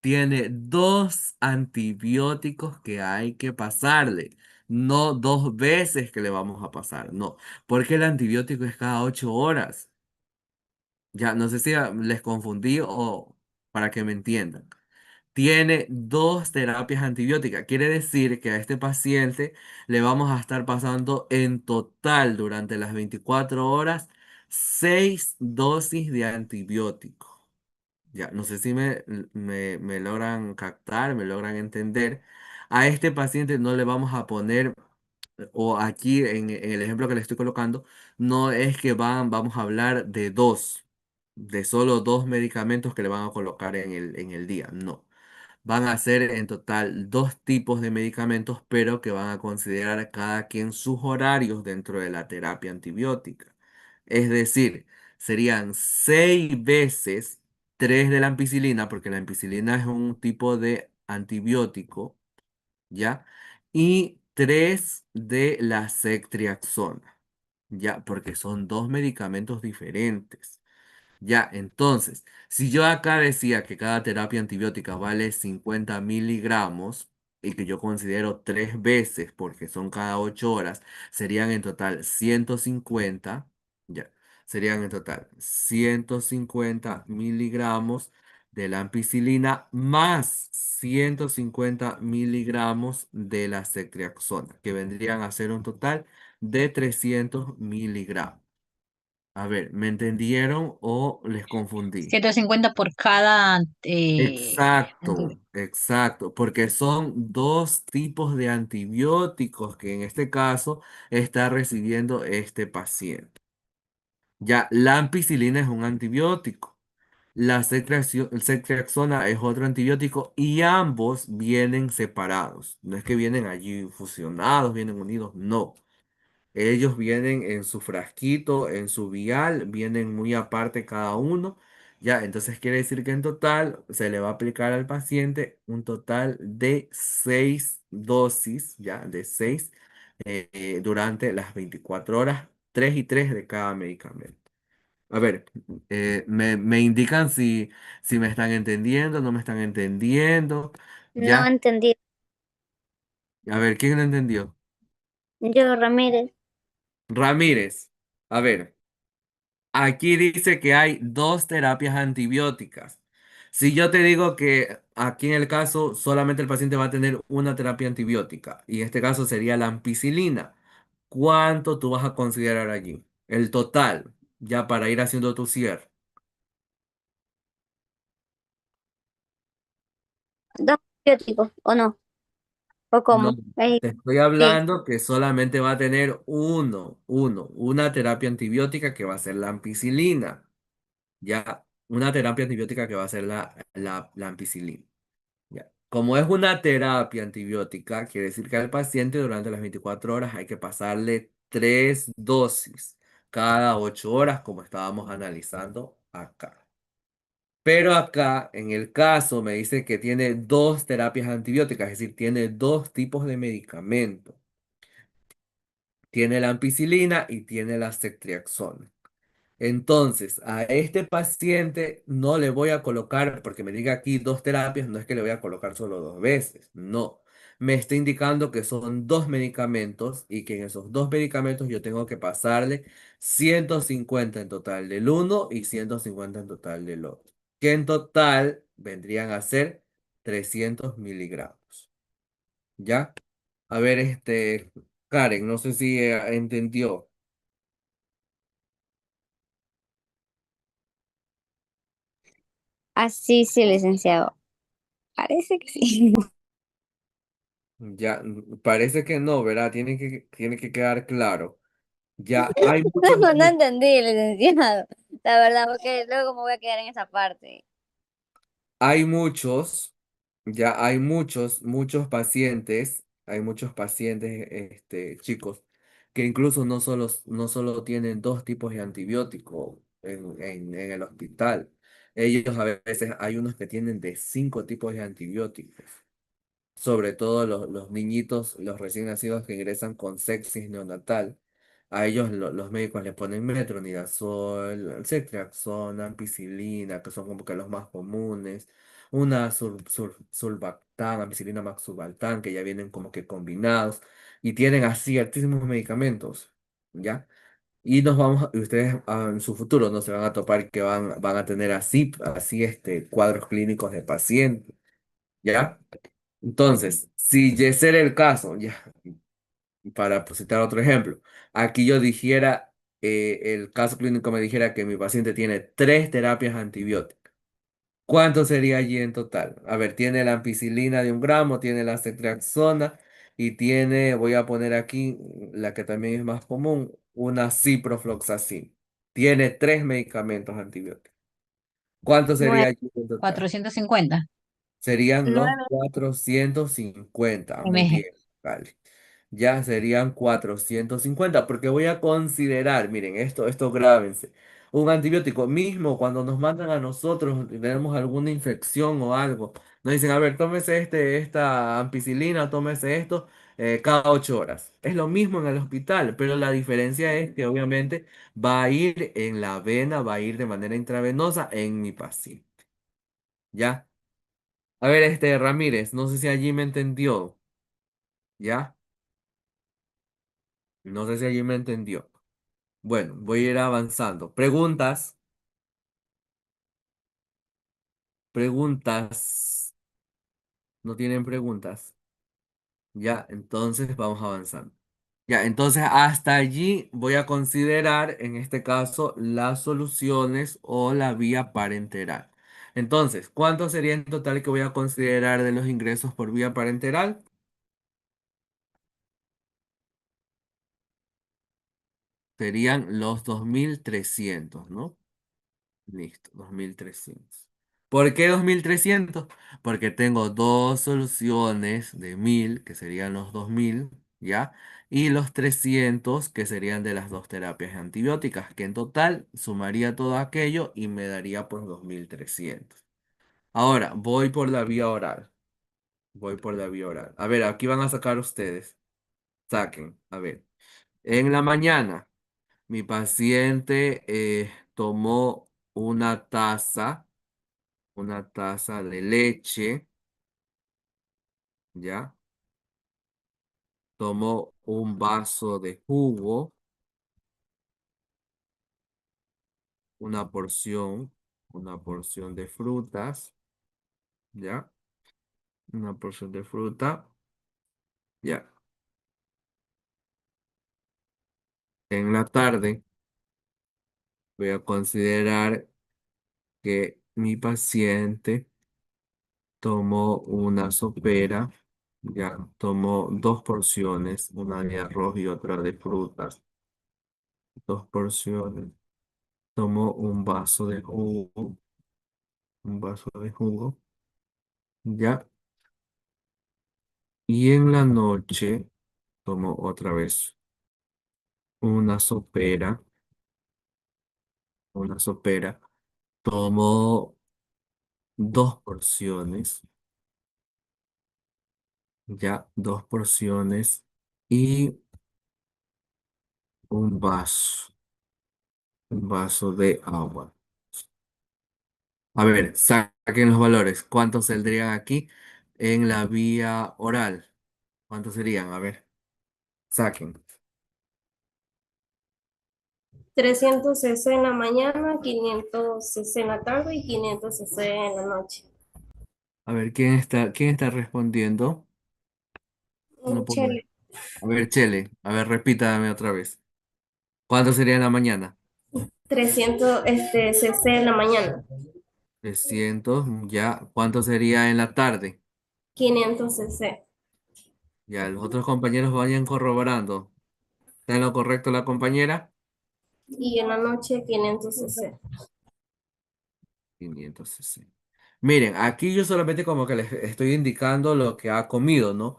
tiene 2 antibióticos que hay que pasarle, no 2 veces que le vamos a pasar, no, porque el antibiótico es cada 8 horas. Ya, no sé si les confundí o para que me entiendan. Tiene 2 terapias antibióticas. Quiere decir que a este paciente le vamos a estar pasando en total durante las 24 horas 6 dosis de antibiótico. Ya, no sé si me logran captar, me logran entender. A este paciente no le vamos a poner, o aquí en el ejemplo que le estoy colocando, no es que vamos a hablar de solo 2 medicamentos que le van a colocar en el día. No. Van a ser en total 2 tipos de medicamentos, pero que van a considerar cada quien sus horarios dentro de la terapia antibiótica. Es decir, serían 6 veces 3 de la ampicilina, porque la ampicilina es un tipo de antibiótico, ¿ya? Y 3 de la ceftriaxona, ¿ya? Porque son 2 medicamentos diferentes. Ya, entonces, si yo acá decía que cada terapia antibiótica vale 50 miligramos y que yo considero 3 veces porque son cada 8 horas, serían en total 150, ya, serían en total 150 miligramos de la ampicilina más 150 miligramos de la ceftriaxona, que vendrían a ser un total de 300 miligramos. A ver, ¿me entendieron o les confundí? 150 por cada Exacto, exacto, porque son 2 tipos de antibióticos que en este caso está recibiendo este paciente. Ya, la ampicilina es un antibiótico, la ceftriaxona es otro antibiótico y ambos vienen separados. No es que vienen allí fusionados, vienen unidos, no. Ellos vienen en su frasquito, en su vial, vienen muy aparte cada uno. Ya, entonces quiere decir que en total se le va a aplicar al paciente un total de 6 dosis, ya, de 6 durante las 24 horas, 3 y 3 de cada medicamento. A ver, me indican si me están entendiendo, no me están entendiendo. No Ya, entendí. a ver, ¿quién no entendió? Yo, Ramírez. Ramírez, a ver. Aquí dice que hay 2 terapias antibióticas. Si yo te digo que aquí en el caso solamente el paciente va a tener una terapia antibiótica, y en este caso sería la ampicilina, ¿cuánto tú vas a considerar allí? El total, ya para ir haciendo tu cierre. ¿Dos antibióticos o no? ¿O No, cómo? te estoy Sí. hablando que solamente va a tener una terapia antibiótica que va a ser la ampicilina, ya, una terapia antibiótica que va a ser la ampicilina. Ya. Como es una terapia antibiótica, quiere decir que al paciente durante las 24 horas hay que pasarle 3 dosis cada 8 horas, como estábamos analizando acá. Pero acá, en el caso, me dice que tiene 2 terapias antibióticas, es decir, tiene 2 tipos de medicamento. Tiene la ampicilina y tiene la ceftriaxona. Entonces, a este paciente no le voy a colocar, porque me diga aquí dos terapias, no es que le voy a colocar solo dos veces, no. Me está indicando que son dos medicamentos y que en esos dos medicamentos yo tengo que pasarle 150 en total del uno y 150 en total del otro, que en total vendrían a ser 300 miligramos. ¿Ya? A ver, Karen, no sé si entendió. Así sí, licenciado. Parece que sí. Ya, parece que no, ¿verdad? Tiene que quedar claro. Ya, hay muchos, No entendí, licenciado. La verdad, porque luego me voy a quedar en esa parte. hay muchos, ya hay muchos pacientes, chicos, que incluso no solo tienen dos tipos de antibiótico en el hospital. Ellos a veces hay unos que tienen de cinco tipos de antibióticos. Sobre todo los niñitos, los recién nacidos que ingresan con sepsis neonatal, a ellos los médicos le ponen metronidazol, ceftriaxona, ampicilina, que son como que los más comunes, una sulbactam, ampicilina maxubaltán, que ya vienen como que combinados, y tienen así altísimos medicamentos, ¿ya? Y y ustedes en su futuro no se van a topar que van a tener así cuadros clínicos de pacientes, ¿ya? Entonces, si ese era el caso, ya, para pues, citar otro ejemplo, aquí yo dijera, el caso clínico me dijera que mi paciente tiene tres terapias antibióticas. ¿Cuánto sería allí en total? A ver, tiene la ampicilina de 1 gramo, tiene la ceftriaxona y tiene, voy a poner aquí la que también es más común, una ciprofloxacin. Tiene tres medicamentos antibióticos. ¿Cuánto sería Nueve, allí en total? 450 Serían los 9. 450. Muy mg. bien, vale. Ya serían 450, porque voy a considerar, miren, esto grábense. Un antibiótico mismo, cuando nos mandan a nosotros, y tenemos alguna infección o algo, nos dicen, a ver, tómese esta ampicilina, tómese esto cada 8 horas. Es lo mismo en el hospital, pero la diferencia es que obviamente va a ir en la vena, va a ir de manera intravenosa en mi paciente. ¿Ya? A ver, Ramírez, no sé si allí me entendió, ¿ya? No sé si allí me entendió. Bueno, voy a ir avanzando. Preguntas, ¿no tienen preguntas? Ya, entonces vamos avanzando. Ya, entonces hasta allí voy a considerar, en este caso, las soluciones o la vía parenteral. Entonces, ¿cuánto sería en total que voy a considerar de los ingresos por vía parenteral? Serían los 2.300, ¿no? Listo, 2.300. ¿Por qué 2.300? Porque tengo dos soluciones de 1.000, que serían los 2.000, ¿ya? Y los 300, que serían de las dos terapias antibióticas, que en total sumaría todo aquello y me daría pues 2.300. Ahora, voy por la vía oral. Voy por la vía oral. A ver, aquí van a sacar ustedes. Saquen, a ver. En la mañana, mi paciente tomó una taza de leche, ¿ya? Tomó un vaso de jugo, una porción, una porción de frutas, ¿ya? Una porción de fruta, ¿ya? En la tarde voy a considerar que mi paciente tomó una sopera, ¿ya? Tomó dos porciones, una de arroz y otra de frutas, dos porciones. Tomó un vaso de jugo, ¿ya? Y en la noche tomo otra vez una sopera, una sopera. Tomo dos porciones, ya, dos porciones y un vaso. Un vaso de agua. A ver, saquen los valores. ¿Cuántos saldrían aquí en la vía oral? ¿Cuántos serían? A ver, saquen. 360 en la mañana, 560 en la tarde y 560 en la noche. A ver, quién está respondiendo? No puedo ver. Chele, A ver, Chele, a ver, repítame otra vez. ¿Cuánto sería en la mañana? 300 cc en la mañana, 300, ya. ¿Cuánto sería en la tarde? 500 cc. Ya, los otros compañeros vayan corroborando. ¿Está en lo correcto la compañera? Y en la noche 500 cc. 560. Miren, aquí yo solamente como que les estoy indicando lo que ha comido, ¿no?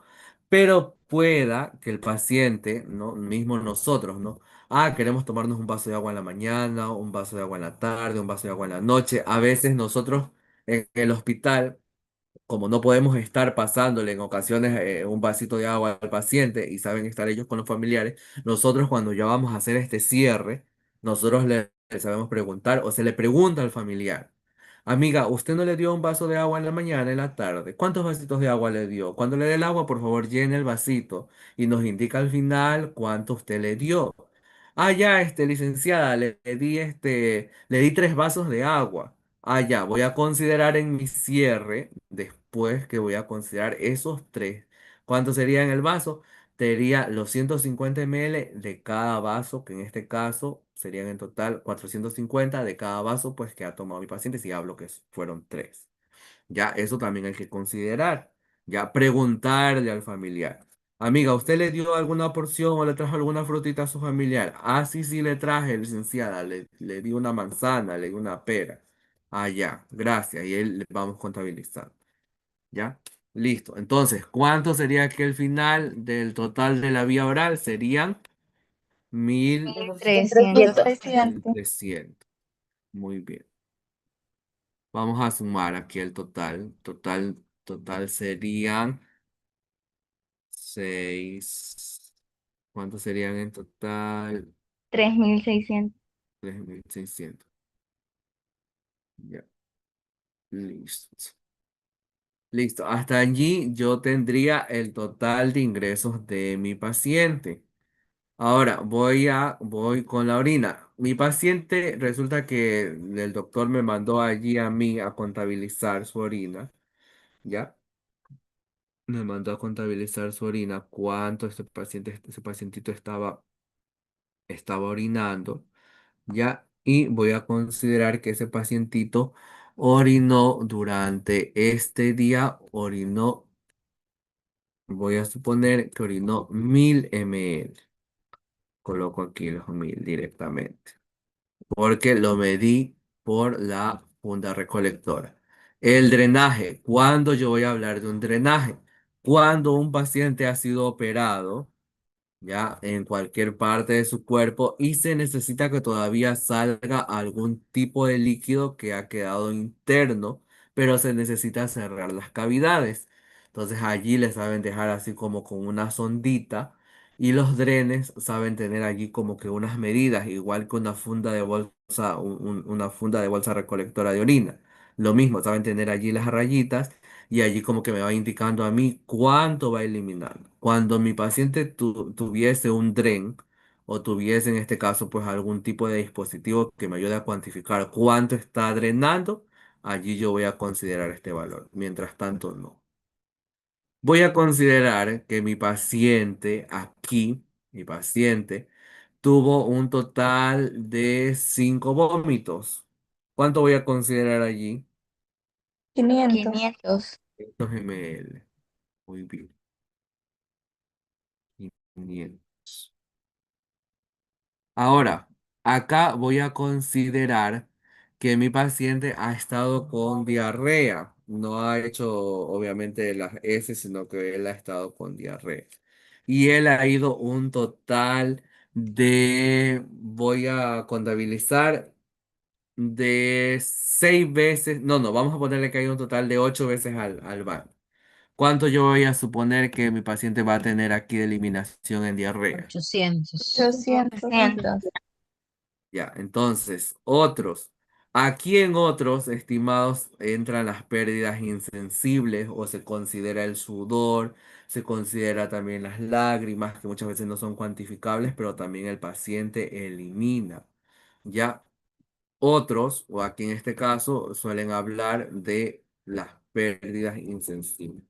Pero pueda que el paciente, ¿no? Mismo nosotros, ¿no? Ah, queremos tomarnos un vaso de agua en la mañana, un vaso de agua en la tarde, un vaso de agua en la noche. A veces nosotros en el hospital, como no podemos estar pasándole en ocasiones un vasito de agua al paciente y saben estar ellos con los familiares, nosotros cuando ya vamos a hacer este cierre, nosotros le sabemos preguntar o se le pregunta al familiar. Amiga, ¿usted no le dio un vaso de agua en la mañana, en la tarde? ¿Cuántos vasitos de agua le dio? Cuando le dé el agua, por favor, llene el vasito y nos indica al final cuánto usted le dio. Ah, ya, licenciada, le di 3 vasos de agua. Ah, ya, voy a considerar en mi cierre, después que voy a considerar esos tres. ¿Cuánto sería en el vaso? Sería los 150 ml de cada vaso, que en este caso serían en total 450 de cada vaso, pues que ha tomado mi paciente, si hablo que fueron 3. Ya, eso también hay que considerar. Ya, preguntarle al familiar. Amiga, ¿usted le dio alguna porción o le trajo alguna frutita a su familiar? Ah, sí, sí, le traje, licenciada. Le di una manzana, le di una pera. Ah, ya, gracias. Y él le vamos contabilizando. ¿Ya? Listo. Entonces, ¿cuánto sería que el final del total de la vía oral? Serían mil 300. 300. Muy bien. Vamos a sumar aquí el total. Total serían 6. ¿Cuántos serían en total? 3600. 3600. Ya, listo. Listo. Hasta allí yo tendría el total de ingresos de mi paciente. Ahora voy con la orina. Mi paciente resulta que el doctor me mandó allí a mí a contabilizar su orina. ¿Ya? Me mandó a contabilizar su orina, cuánto ese pacientito estaba orinando, ¿ya? Y voy a considerar que ese pacientito orinó durante este día, voy a suponer que orinó 1000 ml. Coloco aquí los 1000 directamente, porque lo medí por la funda recolectora. El drenaje, ¿cuándo yo voy a hablar de un drenaje? Cuando un paciente ha sido operado ya en cualquier parte de su cuerpo y se necesita que todavía salga algún tipo de líquido que ha quedado interno, pero se necesita cerrar las cavidades. Entonces allí le saben dejar así como con una sondita y los drenes saben tener allí como que unas medidas, igual que una funda de bolsa, una funda de bolsa recolectora de orina. Lo mismo, saben tener allí las rayitas y allí como que me va indicando a mí cuánto va eliminando. Cuando mi paciente tuviese un DREN o tuviese en este caso pues algún tipo de dispositivo que me ayude a cuantificar cuánto está drenando, allí yo voy a considerar este valor. Mientras tanto, no. Voy a considerar que mi paciente aquí, mi paciente, tuvo un total de 5 vómitos. ¿Cuánto voy a considerar allí? 500. 500. 500 ml. Muy bien. 500. Ahora, acá voy a considerar que mi paciente ha estado con diarrea. No ha hecho, obviamente, las heces, sino que él ha estado con diarrea. Y él ha ido un total voy a contabilizar, de 6 veces. No, no, vamos a ponerle que hay un total de 8 veces al baño. ¿Cuánto yo voy a suponer que mi paciente va a tener aquí de eliminación en diarrea? 800. 800. 800. Ya, entonces, otros. Aquí en otros estimados entran las pérdidas insensibles o se considera el sudor, se considera también las lágrimas, que muchas veces no son cuantificables, pero también el paciente elimina. Ya, otros, o aquí en este caso, suelen hablar de las pérdidas insensibles.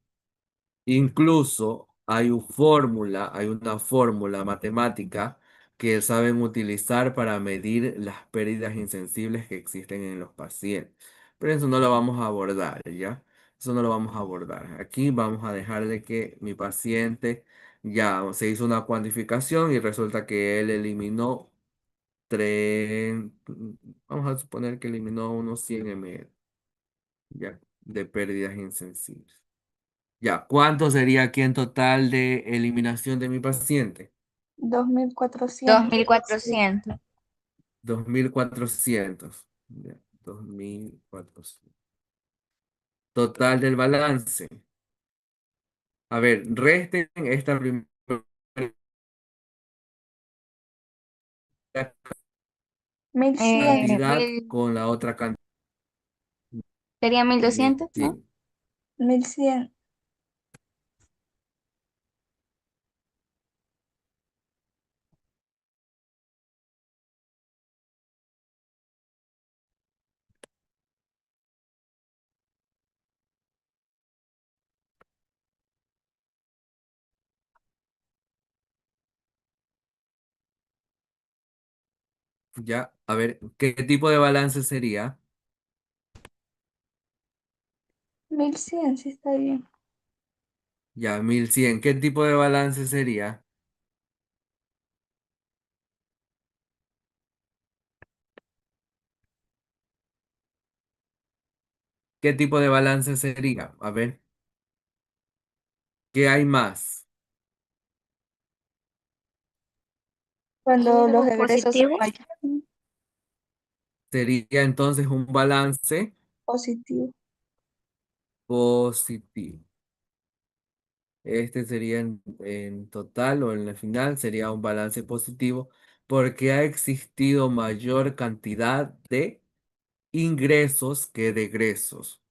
Incluso hay una fórmula matemática que saben utilizar para medir las pérdidas insensibles que existen en los pacientes. Pero eso no lo vamos a abordar, ¿ya? Eso no lo vamos a abordar. Aquí vamos a dejar de que mi paciente ya se hizo una cuantificación y resulta que él eliminó tres, vamos a suponer que eliminó unos 100 ml, ya, de pérdidas insensibles. Ya, ¿cuánto sería aquí en total de eliminación de mi paciente? 2400. 2400. 2400. Ya, 2400. Total del balance. A ver, resten esta primera 1100. cantidad con la otra cantidad. Sería 1200, ¿no? 1100. Ya, a ver, ¿qué tipo de balance sería? 1100, sí está bien. Ya, 1100. ¿Qué tipo de balance sería? ¿Qué tipo de balance sería? A ver, ¿qué hay más? Cuando los Algo egresos son positivo. mayores, Sería entonces un balance positivo. positivo. Este sería en total o en la final sería un balance positivo porque ha existido mayor cantidad de ingresos que de egresos.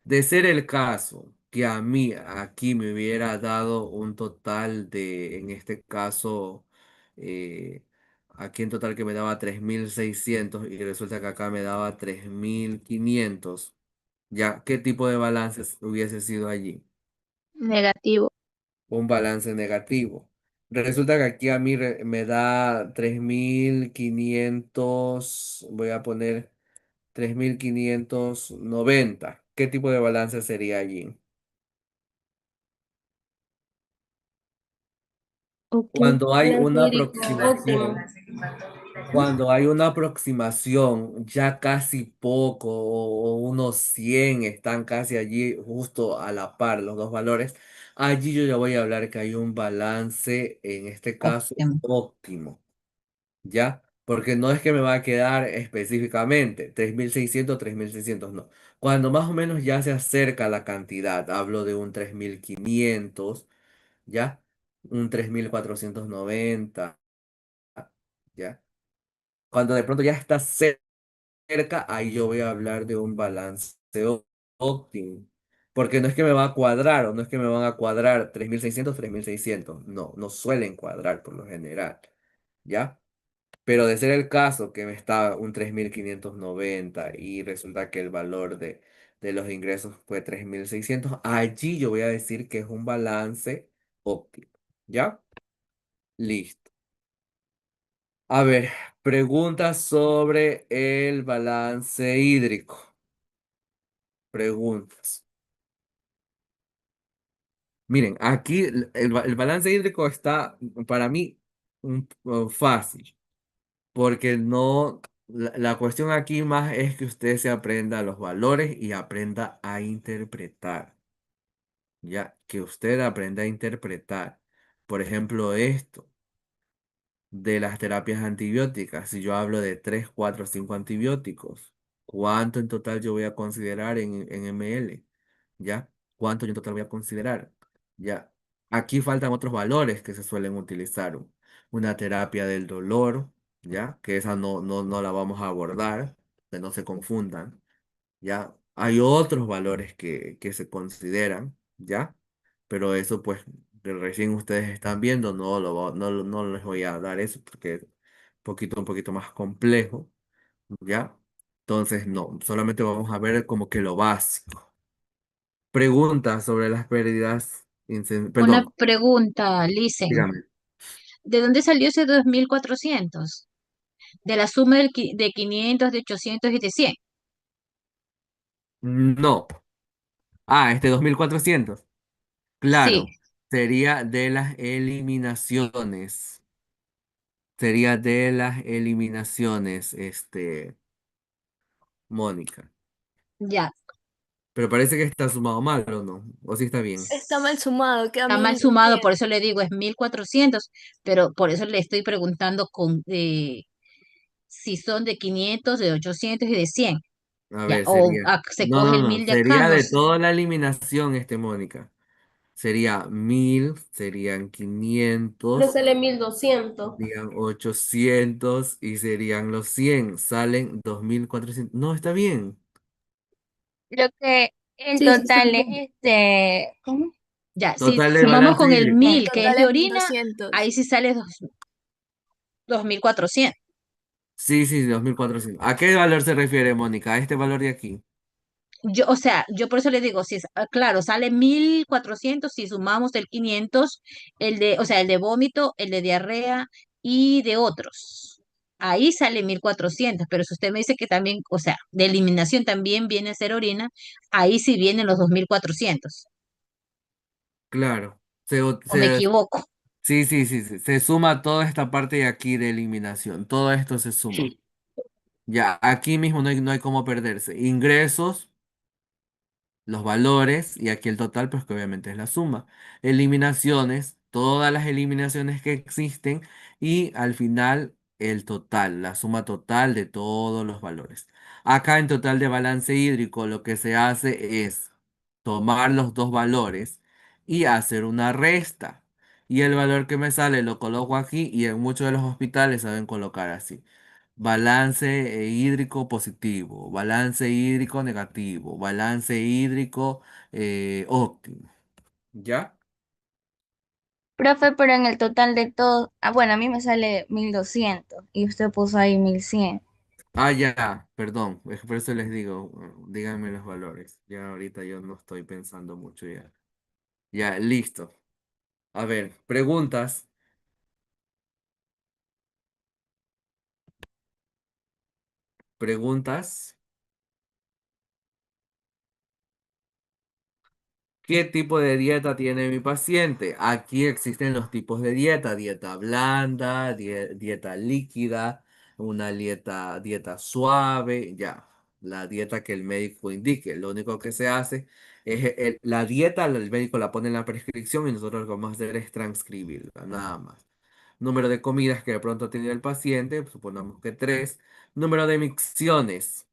De ser el caso que a mí aquí me hubiera dado un total de, en este caso, eh, aquí en total que me daba 3600 y resulta que acá me daba 3500, ya, ¿qué tipo de balances hubiese sido allí? Negativo. Un balance negativo. Resulta que aquí a mí me da 3500, voy a poner 3590. ¿Qué tipo de balance sería allí? Ok. Cuando hay Balance una hídrico óptimo. aproximación, cuando hay una aproximación ya casi poco o unos 100 están casi allí justo a la par los dos valores, allí yo ya voy a hablar que hay un balance, en este caso, Óptimo. óptimo. ¿Ya? Porque no es que me va a quedar específicamente 3600 3600 no. Cuando más o menos ya se acerca la cantidad, hablo de un 3500, ¿ya? Un 3490, ¿ya? Cuando de pronto ya está cerca, ahí yo voy a hablar de un balance óptimo. Porque no es que me va a cuadrar o no es que me van a cuadrar 3600 3600 no, no suelen cuadrar por lo general, ¿ya? Pero de ser el caso que me está un 3590 y resulta que el valor de los ingresos fue 3600, allí yo voy a decir que es un balance óptimo. ¿Ya? Listo. A ver, preguntas sobre el balance hídrico. Preguntas. Miren, aquí el balance hídrico está para mí fácil. Porque no, la cuestión aquí más es que usted se aprenda los valores y aprenda a interpretar, ya, que usted aprenda a interpretar. Por ejemplo, esto de las terapias antibióticas, si yo hablo de 3 4 5 antibióticos, ¿cuánto en total yo voy a considerar en ml? ¿Ya? ¿Cuánto yo en total voy a considerar? ¿Ya? Aquí faltan otros valores que se suelen utilizar. Una terapia del dolor, ¿ya? Que esa no la vamos a abordar, que no se confundan, ¿ya? Hay otros valores que se consideran, ¿ya? Pero eso pues que recién ustedes están viendo, no les voy a dar eso porque es un poquito más complejo, ¿ya? Entonces no, solamente vamos a ver como que lo básico. Preguntas sobre las pérdidas, Una perdón, pregunta, Listen. dígame. ¿De dónde salió ese 2400? De la suma de 500, de 800 y de 100. No. Ah, 2400. Sí, Claro, sería de las eliminaciones. Sería de las eliminaciones, Mónica. ya. Pero parece que está sumado mal, ¿o no? ¿O sí está bien? Está mal sumado, queda Está mal sumado, por 1200. eso le digo es 1400, pero por eso le estoy preguntando si son de 500, de 800 y de 100. A Ya, ver, o sería. se No, coge no, el no. 1000 de acá, Sería no de sé. toda la eliminación, Mónica. Sería 1000, serían Le 500, sale 1200. serían 800 y serían los 100. Salen 2400. No, está bien. Lo que en Sí, sí, está total es bien. ¿cómo? Ya, si Total de sumamos balance con el hídrico. En 1000 que es total de es mil orina, doscientos. ahí sí sale 2400. Sí, sí, 2400. ¿A qué valor se refiere, Mónica? ¿A este valor de aquí? O sea, yo por eso le digo, si claro, sale 1400 si sumamos el 500, o sea, el de vómito, el de diarrea y de otros. Ahí sale 1400, pero si usted me dice que también, o sea, de eliminación también viene a ser orina, ahí sí vienen los 2400. Claro. ¿O me equivoco? Sí, sí, sí, sí. Se suma toda esta parte de aquí de eliminación. Todo esto se suma. Ya, aquí mismo no hay cómo perderse. Ingresos, los valores y aquí el total, pues que obviamente es la suma. Eliminaciones, todas las eliminaciones que existen y al final el total, la suma total de todos los valores. Acá en total de balance hídrico lo que se hace es tomar los dos valores y hacer una resta. Y el valor que me sale lo coloco aquí y en muchos de los hospitales saben colocar así. Balance hídrico positivo, balance hídrico negativo, balance hídrico óptimo. ¿Ya? Profe, pero en el total de todo, bueno, a mí me sale 1200 y usted puso ahí 1100. Ah, ya, perdón, es que por eso les digo, díganme los valores. Ya ahorita yo no estoy pensando mucho ya. Ya, listo. A ver, preguntas, preguntas. ¿Qué tipo de dieta tiene mi paciente? Aquí existen los tipos de dieta, dieta blanda, dieta líquida, una dieta suave, ya, la dieta que el médico indique. Lo único que se hace es la dieta, el médico la pone en la prescripción y nosotros lo que vamos a hacer es transcribirla, nada más. Número de comidas que de pronto tiene el paciente, supongamos que tres. Número de micciones.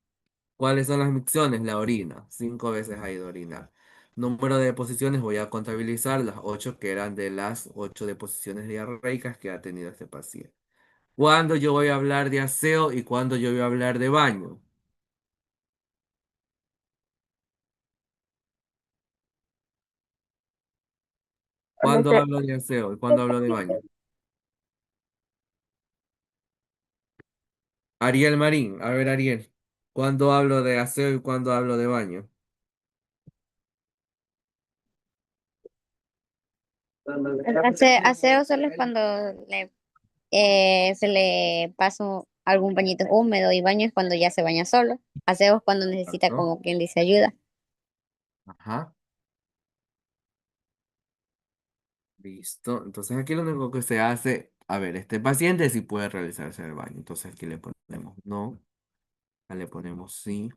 ¿Cuáles son las micciones? La orina. 5 veces ha ido a orinar. Número de deposiciones, voy a contabilizar las 8 que eran de las 8 deposiciones diarreicas que ha tenido este paciente. ¿Cuándo yo voy a hablar de aseo y cuándo yo voy a hablar de baño? ¿Cuándo hablo de aseo y cuándo hablo de baño? Ariel Marín, a ver Ariel, ¿cuándo hablo de aseo y cuándo hablo de baño? Aseo solo es cuando se le pasa algún pañito húmedo y baño es cuando ya se baña solo. Aseo es cuando necesita ¿No? como quien dice ayuda. Ajá. Listo. Entonces aquí lo único que se hace, a ver, este paciente sí puede realizarse el baño. Entonces aquí le ponemos no, le ponemos sí.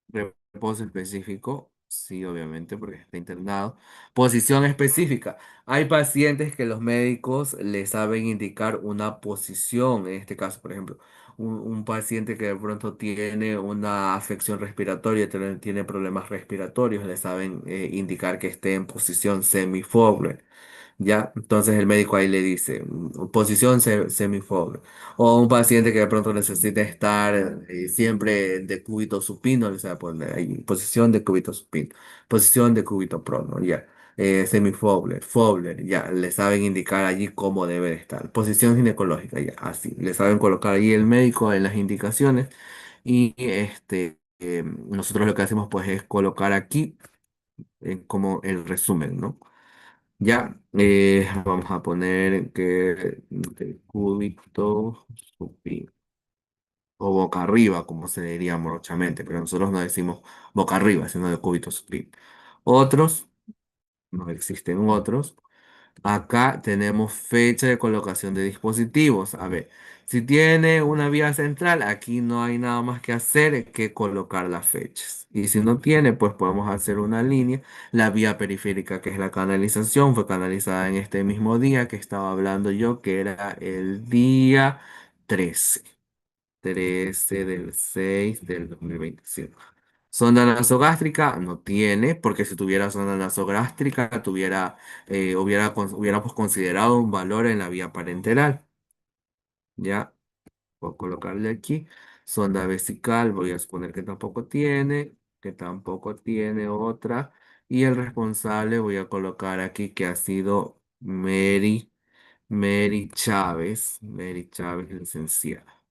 Reposo específico, sí, obviamente, porque está internado. Posición específica. Hay pacientes que los médicos le saben indicar una posición. En este caso, por ejemplo, un paciente que de pronto tiene una afección respiratoria, tiene problemas respiratorios, le saben indicar que esté en posición semi-forward. Ya, entonces el médico ahí le dice, posición semifold. O un paciente que de pronto necesita estar siempre de cúbito supino, o sea, poner ahí, posición de cúbito supino, posición de cúbito prono, ya. Semifowler, Fowler, ya, le saben indicar allí cómo debe de estar. Posición ginecológica, ya, así. Le saben colocar allí el médico en las indicaciones. Y nosotros lo que hacemos pues es colocar aquí como el resumen, ¿no? Ya, vamos a poner que de cúbito supino o boca arriba, como se diría morochamente, pero nosotros no decimos boca arriba, sino de cúbito supino. Otros, no existen otros. Acá tenemos fecha de colocación de dispositivos. A ver, si tiene una vía central, aquí no hay nada más que hacer que colocar las fechas. Y si no tiene, pues podemos hacer una línea. La vía periférica, que es la canalización, fue canalizada en este mismo día que estaba hablando yo, que era el día 13, 13 del 6 del 2025. Sonda nasogástrica no tiene, porque si tuviera sonda nasogástrica, hubiéramos considerado un valor en la vía parenteral. Ya, voy a colocarle aquí. Sonda vesical, voy a suponer que tampoco tiene otra. Y el responsable voy a colocar aquí que ha sido Mary Chávez, licenciada.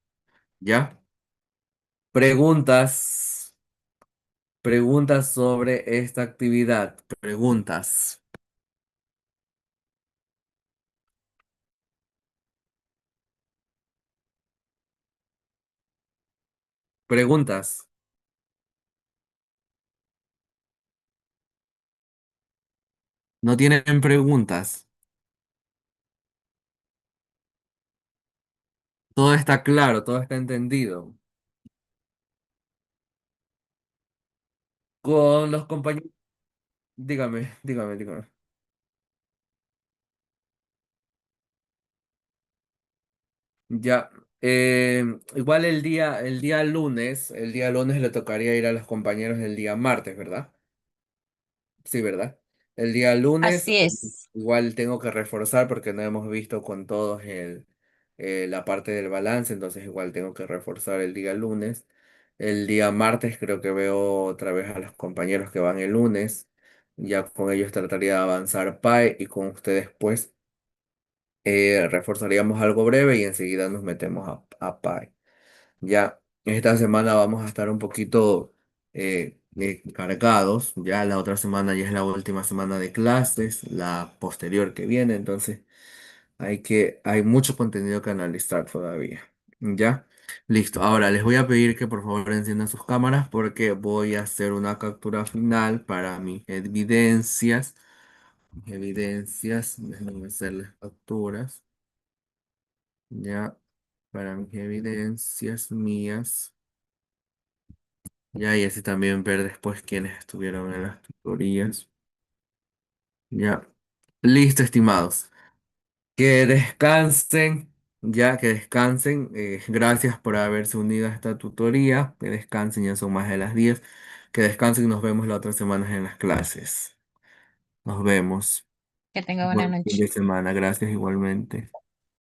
¿Ya? Preguntas. Preguntas sobre esta actividad. Preguntas. Preguntas. No tienen preguntas. Todo está claro, todo está entendido. Con los compañeros. Dígame. Ya. Igual el día lunes le tocaría ir a los compañeros del día martes, ¿verdad? Sí, ¿verdad? El día lunes Así es. igual tengo que reforzar porque no hemos visto con todos la parte del balance, entonces igual tengo que reforzar el día lunes. El día martes creo que veo otra vez a los compañeros que van el lunes. Ya con ellos trataría de avanzar PAE y con ustedes pues reforzaríamos algo breve y enseguida nos metemos a PAE. Ya esta semana vamos a estar un poquito cargados. Ya la otra semana ya es la última semana de clases, la posterior que viene, entonces hay mucho contenido que analizar todavía. Ya, listo. Ahora les voy a pedir que por favor enciendan sus cámaras porque voy a hacer una captura final para mis evidencias. Mis evidencias, déjenme hacer las capturas. Ya, para mis evidencias mías. Ya, y así también ver después quiénes estuvieron en las tutorías. Ya. Listo, estimados. Que descansen, ya que descansen. Gracias por haberse unido a esta tutoría. Que descansen, ya son más de las 10. Que descansen y nos vemos la otra semana en las clases. Nos vemos. Que tenga buena Buen fin noche. de semana. Gracias igualmente.